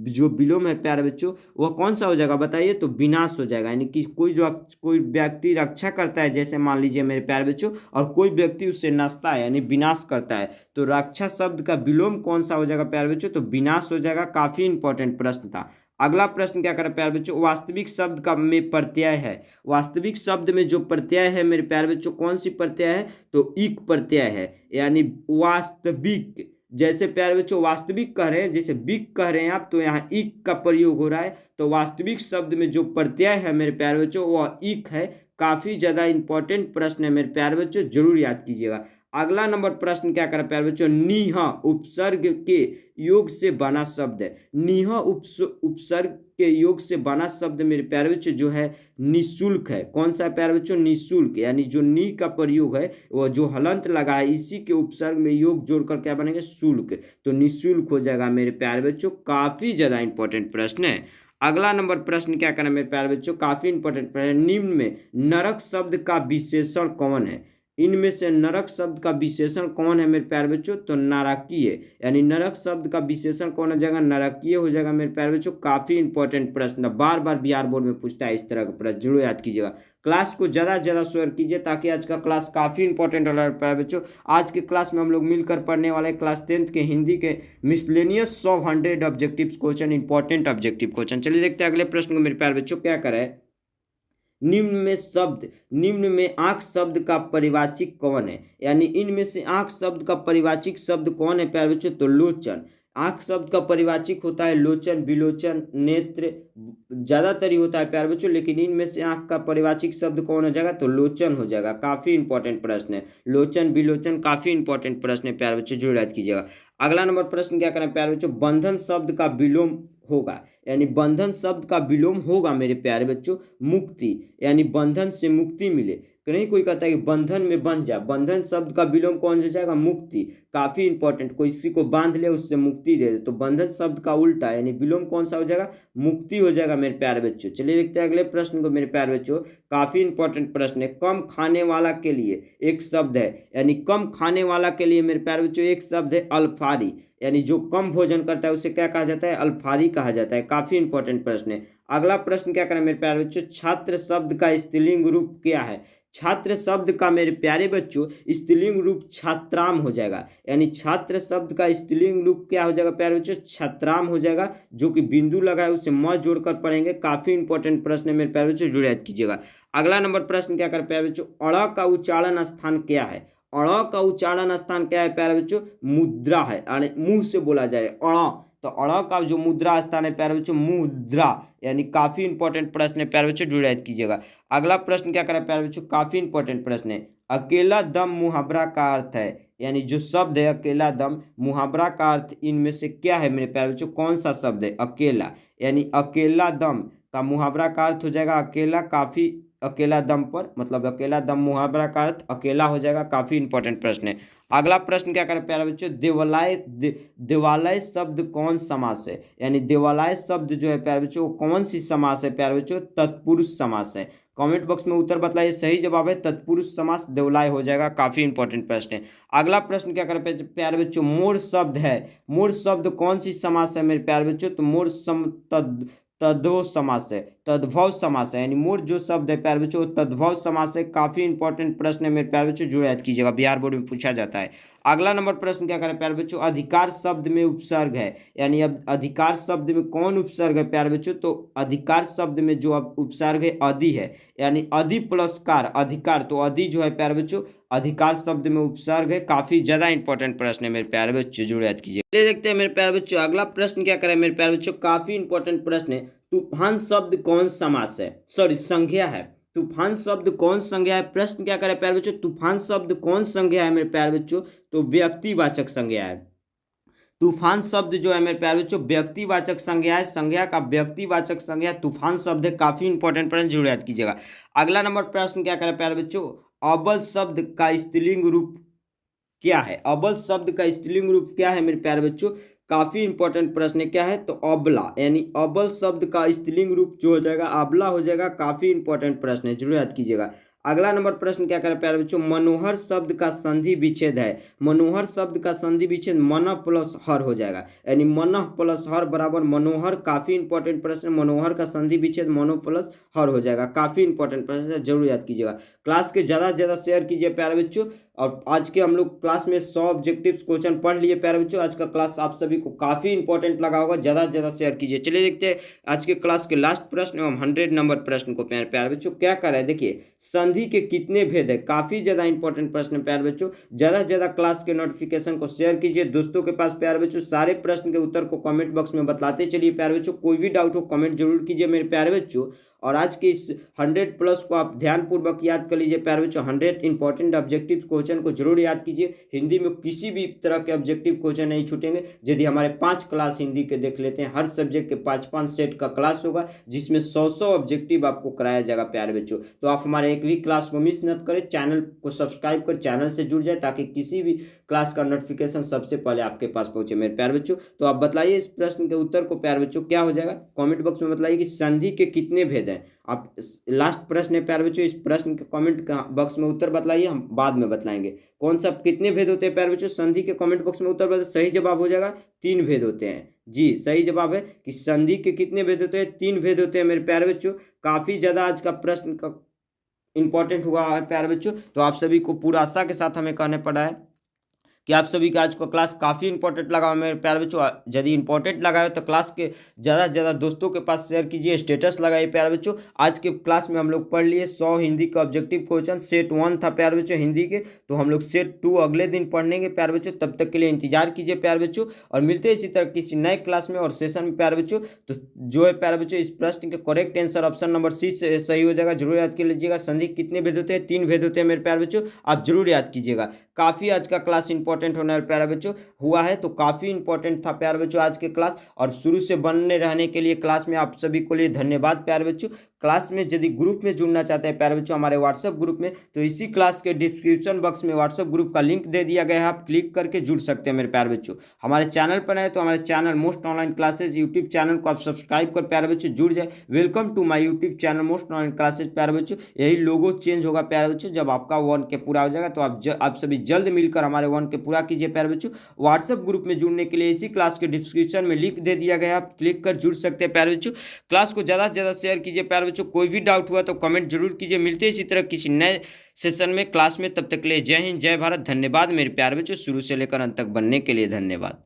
A: जो विलोम है प्यारे बच्चों वह कौन सा हो जाएगा बताइए, तो विनाश हो जाएगा। यानी कि कोई व्यक्ति रक्षा करता है, जैसे मान लीजिए मेरे प्यारे बच्चों, और कोई व्यक्ति उससे नसता है यानी विनाश करता है, तो रक्षा शब्द का विलोम कौन सा हो जाएगा प्यारे बच्चों, तो विनाश हो जाएगा। काफी इंपॉर्टेंट प्रश्न था। अगला प्रश्न क्या करें प्यारे बच्चों, वास्तविक शब्द का में प्रत्यय है। वास्तविक शब्द में जो प्रत्यय है मेरे प्यारे बच्चों, कौन सी प्रत्यय है, तो इक प्रत्यय है। यानी वास्तविक, जैसे प्यारे बच्चों वास्तविक कह रहे हैं, जैसे बिक कह रहे हैं आप, तो यहाँ इक का प्रयोग हो रहा है। तो वास्तविक शब्द में जो प्रत्यय है मेरे प्यारे बच्चों वह इक है। काफी ज्यादा इंपॉर्टेंट प्रश्न है मेरे प्यारे बच्चों, जरूर याद कीजिएगा। अगला नंबर प्रश्न क्या करें प्यारे बच्चों, नीह उपसर्ग के योग से बना शब्द है। नीह उपसर्ग के योग से बना शब्द मेरे प्यारे बच्चों जो है निःशुल्क है। कौन सा है प्यारे बच्चों, निःशुल्क। यानी जो नी का प्रयोग है वह जो हलंत लगा है इसी के उपसर्ग में योग जोड़कर क्या बनेंगे, शुल्क। तो निःशुल्क हो जाएगा मेरे प्यारे बच्चों। काफी ज्यादा इंपॉर्टेंट प्रश्न है। अगला नंबर प्रश्न क्या करना मेरे प्यारे बच्चों, काफी इंपॉर्टेंट प्रश्न, निम्न में नरक शब्द का विशेषण कौन है। इनमें से नरक शब्द का विशेषण कौन है मेरे प्यारे बच्चों, तो नारकीय। यानी नरक शब्द का विशेषण कौन हो जाएगा, नारकीय हो जाएगा मेरे प्यारे बच्चों। काफी इंपॉर्टेंट प्रश्न, बार बार बिहार बोर्ड में पूछता है इस तरह का प्रश्न, जरूर याद कीजिएगा। क्लास को ज़्यादा से ज़्यादा शेयर कीजिए ताकि आज का क्लास काफ़ी इंपॉर्टेंट हो रहा है बच्चों। आज के क्लास में हम लोग मिलकर पढ़ने वाले क्लास 10th के हिंदी के miscellaneous 100 objectives question, important objective question. चलिए देखते हैं अगले प्रश्न को मेरे प्यारे बच्चों, क्या करें, निम्न में आंख शब्द का परिवाचिक कौन है। यानी इनमें से आंख शब्द का परिवाचिक शब्द कौन है प्यारे बच्चों, तो लोचन। आंख शब्द का परिवाचिक होता है लोचन, विलोचन, नेत्र, ज्यादातर ही होता है प्यारे बच्चों, लेकिन इनमें से आंख का परिवाचिक शब्द कौन हो जाएगा, तो लोचन हो जाएगा। काफी इंपॉर्टेंट प्रश्न है, लोचन विलोचन, काफी इंपॉर्टेंट प्रश्न है प्यारे बच्चों, जरूर याद कीजिएगा। अगला नंबर प्रश्न क्या करें प्यारे बच्चों, बंधन शब्द का विलोम होगा। यानी बंधन शब्द का विलोम होगा मेरे प्यारे बच्चों मुक्ति। यानी बंधन से मुक्ति मिले, नहीं कोई कहता है कि बंधन में बंध जा, बंधन शब्द का विलोम कौन हो जाएगा, मुक्ति। काफी इंपॉर्टेंट, कोई किसी को बांध ले उससे मुक्ति दे दे, तो बंधन शब्द का उल्टा यानी विलोम कौन सा हो जाएगा, मुक्ति हो जाएगा मेरे प्यारे बच्चों। चलिए देखते हैं अगले प्रश्न को मेरे प्यारे बच्चों, काफी इंपॉर्टेंट प्रश्न है। कम खाने वाला के लिए एक शब्द है। यानी कम खाने वाला के लिए मेरे प्यारे बच्चों एक शब्द है अल्फारी। यानी जो कम भोजन करता है उसे क्या कहा जाता है, अल्फारी कहा जाता है। काफी इंपॉर्टेंट प्रश्न है। अगला प्रश्न क्या करें मेरे प्यारे बच्चों, छात्र शब्द का स्त्रीलिंग रूप क्या है। छात्र शब्द का मेरे प्यारे बच्चों स्त्रीलिंग रूप छात्राम हो जाएगा। यानी छात्र शब्द का स्त्रीलिंग रूप क्या हो जाएगा प्यारे बच्चों, छात्राम हो जाएगा। जो कि बिंदु लगा है उसे म जोड़कर पढ़ेंगे। काफी इंपॉर्टेंट प्रश्न है मेरे प्यारे बच्चों, जरूर याद कीजिएगा। अगला नंबर प्रश्न क्या कर प्यारे बच्चों, अड़ का उच्चारण स्थान क्या है। अड़ का उच्चारण स्थान क्या है प्यारे बच्चों, मुद्रा है। यानी मुंह से बोला जाए अड़, तो अड़ का जो मुद्रा स्थान है प्यारे बच्चों मुद्रा। यानी काफी इंपॉर्टेंट प्रश्न है प्यारे बच्चों, जरूर याद कीजिएगा। अगला प्रश्न क्या करें प्यारे बच्चों, काफी इंपॉर्टेंट प्रश्न है। अकेला दम मुहावरा का अर्थ है। यानी जो शब्द है अकेला दम मुहावरा का अर्थ इनमें से क्या है मेरे प्यारे बच्चों, कौन सा शब्द है, अकेला। यानी अकेला दम का मुहावरा का अर्थ हो जाएगा अकेला। काफी अकेला दम पर, मतलब अकेला दम मुहावरा का अर्थ अकेला हो जाएगा। काफी इंपॉर्टेंट प्रश्न है। अगला प्रश्न क्या करें प्यारे बच्चों, देवालय शब्द कौन समास है, यानी देवालय शब्द जो है प्यारे बच्चों कौन सी समास है प्यारे बच्चों, तत्पुरुष समास है। कमेंट बॉक्स में उत्तर बताइए। सही जवाब है तत्पुरुष समास, देवलाय हो जाएगा। काफी इंपॉर्टेंट प्रश्न है। अगला प्रश्न क्या करें प्यारे बच्चों, मोर शब्द है, मोर शब्द कौन सी समास है मेरे प्यारे बच्चों, तो मोर तद्भव समास है, तद्भव समास है, यानी मोर जो शब्द है प्यारे बच्चों तद्भव समास है। काफी इंपॉर्टेंट प्रश्न है मेरे प्यारे बच्चों, जो याद कीजिएगा, बिहार बोर्ड में पूछा जाता है। अगला नंबर प्रश्न क्या करें प्यारे बच्चों, अधिकार शब्द में उपसर्ग है, यानी अब अधिकार शब्द में कौन उपसर्ग है प्यारे बच्चों, तो अधिकार शब्द में जो अब उपसर्ग है अधि है, यानी अधि प्लस कार अधिकार, तो अधि जो है प्यारे बच्चों अधिकार शब्द में उपसर्ग है। काफी ज्यादा इंपॉर्टेंट प्रश्न है मेरे प्यारे बच्चों, जो याद कीजिए। चलिए देखते हैं मेरे प्यारे बच्चों अगला प्रश्न क्या करें मेरे प्यारे बच्चों, काफी इंपॉर्टेंट प्रश्न है। तूफान शब्द कौन समास है, सॉरी संज्ञा है, तूफान शब्द कौन संज्ञा है। प्रश्न क्या करें प्यारे बच्चों, तूफान शब्द कौन संज्ञा है मेरे प्यारे बच्चों, तो व्यक्तिवाचक संज्ञा है। तूफान शब्द जो है मेरे प्यारे बच्चों व्यक्तिवाचक संज्ञा है, संज्ञा का व्यक्तिवाचक संज्ञा तूफान शब्द है। काफी इंपॉर्टेंट प्रश्न, जरूर याद कीजिएगा। अगला नंबर प्रश्न क्या करें प्यारे बच्चों, अबल शब्द का स्त्रीलिंग रूप क्या है, अबल शब्द का स्त्रीलिंग रूप क्या है मेरे प्यारे बच्चों। काफी इंपॉर्टेंट प्रश्न है, क्या है, तो अबला, यानी अबल शब्द का स्त्रीलिंग रूप जो हो जाएगा अबला हो जाएगा। काफी इंपॉर्टेंट प्रश्न है, जरूर याद कीजिएगा। अगला नंबर प्रश्न क्या करें प्यारे बच्चों, मनोहर शब्द का संधि विच्छेद है, मनोहर शब्द का संधि विच्छेद मन प्लस हर हो जाएगा, यानी मन प्लस हर बराबर मनोहर। काफी इंपॉर्टेंट प्रश्न, मनोहर का संधि विच्छेद मनो प्लस हर हो जाएगा। काफी इंपॉर्टेंट प्रश्न है, जरूर याद कीजिएगा। क्लास के ज्यादा से ज्यादा शेयर कीजिए प्यारे बच्चों। और आज के हम लोग क्लास में 100 ऑब्जेक्टिव्स क्वेश्चन पढ़ लिए प्यारे बच्चों। आज का क्लास आप सभी को काफी इंपॉर्टेंट लगा होगा, ज्यादा से ज्यादा शेयर कीजिए। चलिए देखते हैं आज के क्लास के लास्ट प्रश्न एवं 100 नंबर प्रश्न को प्यारे बच्चों क्या कर रहे हैं। देखिए संधि के कितने भेद है, काफी ज्यादा इंपॉर्टेंट प्रश्न है प्यारे बच्चों। ज्यादा से ज्यादा क्लास के नोटिफिकेशन को शेयर कीजिए दोस्तों के पास प्यारे बच्चों। सारे प्रश्न के उत्तर को कमेंट बॉक्स में बताते चलिए प्यारे बच्चों। कोई भी डाउट हो कमेंट जरूर कीजिए मेरे प्यारे बच्चों। और आज के इस 100 प्लस को आप ध्यानपूर्वक याद कर लीजिए प्यारे बच्चों। 100 इंपॉर्टेंट ऑब्जेक्टिव क्वेश्चन को जरूर याद कीजिए। हिंदी में किसी भी तरह के ऑब्जेक्टिव क्वेश्चन नहीं छूटेंगे यदि हमारे 5 क्लास हिंदी के देख लेते हैं। हर सब्जेक्ट के 5-5 सेट का क्लास होगा, जिसमें 100 ऑब्जेक्टिव आपको कराया जाएगा प्यारे बच्चों। तो आप हमारे एक भी क्लास को मिस न करें, चैनल को सब्सक्राइब कर चैनल से जुड़ जाए, ताकि किसी भी क्लास का नोटिफिकेशन सबसे पहले आपके पास पहुंचे मेरे प्यारे बच्चों। तो आप बताइए इस प्रश्न के उत्तर को प्यारे बच्चों, क्या हो जाएगा कमेंट बॉक्स में बताइए कि संधि के कितने भेद हैं। आप लास्ट प्रश्न है प्यारे बच्चों, इस प्रश्न के कमेंट बॉक्स में उत्तर बताइए, हम बाद में बताएंगे कौन सा कितने भेद होते हैं प्यारे बच्चों। संधि के कमेंट बॉक्स में उत्तर बताइए। सही जवाब हो जाएगा 3 भेद होते हैं जी। सही जवाब है कि संधि के कितने भेद होते हैं, 3 भेद होते हैं मेरे प्यारे बच्चों। काफी ज्यादा आज का प्रश्न का इंपॉर्टेंट हुआ है प्यारे बच्चों। तो आप सभी को पूरा आशा के साथ हमें कहने पड़ा है कि आप सभी का आज का क्लास काफ़ी इंपॉर्टेंट लगा मेरे प्यारे बच्चों। यदि इंपॉर्टेंट लगा है तो क्लास के ज़्यादा से ज़्यादा दोस्तों के पास शेयर कीजिए, स्टेटस लगाइए प्यारे बच्चों। आज के क्लास में हम लोग पढ़ लिए 100 हिंदी का ऑब्जेक्टिव क्वेश्चन। सेट 1 था प्यारे बच्चों हिंदी के, तो हम लोग सेट 2 अगले दिन पढ़ेंगे प्यारे बच्चों। तब तक के लिए इंतजार कीजिए प्यारे बच्चों, और मिलते हैं इसी तरह किसी नए क्लास में और सेशन में प्यारे बच्चों। तो जो है प्यारे बच्चों इस प्रश्न के correct answer option number C से सही हो जाएगा। जरूर याद कर लीजिएगा। संधि कितने भेद होते हैं, 3 भेद होते हैं मेरे प्यारे बच्चों, आप जरूर याद कीजिएगा। काफ़ी आज का क्लास इंपॉर्टेंट होने वाला प्यारे बच्चों हुआ है, तो काफ़ी इंपॉर्टेंट था प्यारे बच्चों आज के क्लास। और शुरू से बनने रहने के लिए क्लास में आप सभी को लिए धन्यवाद प्यारे बच्चों। क्लास में यदि ग्रुप में जुड़ना चाहते हैं प्यारे बच्चों हमारे व्हाट्सएप ग्रुप में, तो इसी क्लास के डिस्क्रिप्शन बॉक्स में व्हाट्सएप ग्रुप का लिंक दे दिया गया है, आप क्लिक करके जुड़ सकते हैं मेरे प्यारे बच्चों। हमारे चैनल पर आए तो हमारे channel most online classes YouTube channel को आप सब्सक्राइब कर प्यारे बच्चों जुड़ जाए। Welcome to my YouTube channel most online classes प्यारे बच्चों। यही लोगो चेंज होगा प्यारे बच्चों जब आपका 1K पूरा हो जाएगा, तो आप सभी जल्द मिलकर हमारे 1K पूरा कीजिए प्यारे बच्चों। व्हाट्सएप ग्रुप में जुड़ने के लिए इसी क्लास के डिस्क्रिप्शन में लिंक दे दिया गया है, आप क्लिक कर जुड़ सकते हैं प्यारे बच्चों। क्लास को ज़्यादा से ज़्यादा शेयर कीजिए प्यारे बच्चों। कोई भी डाउट हुआ तो कमेंट जरूर कीजिए। मिलते हैं इसी तरह किसी नए सेशन में क्लास में, तब तक के लिए जय हिंद जय भारत। धन्यवाद मेरे प्यारे बच्चों, शुरू से लेकर अंत तक बनने के लिए धन्यवाद।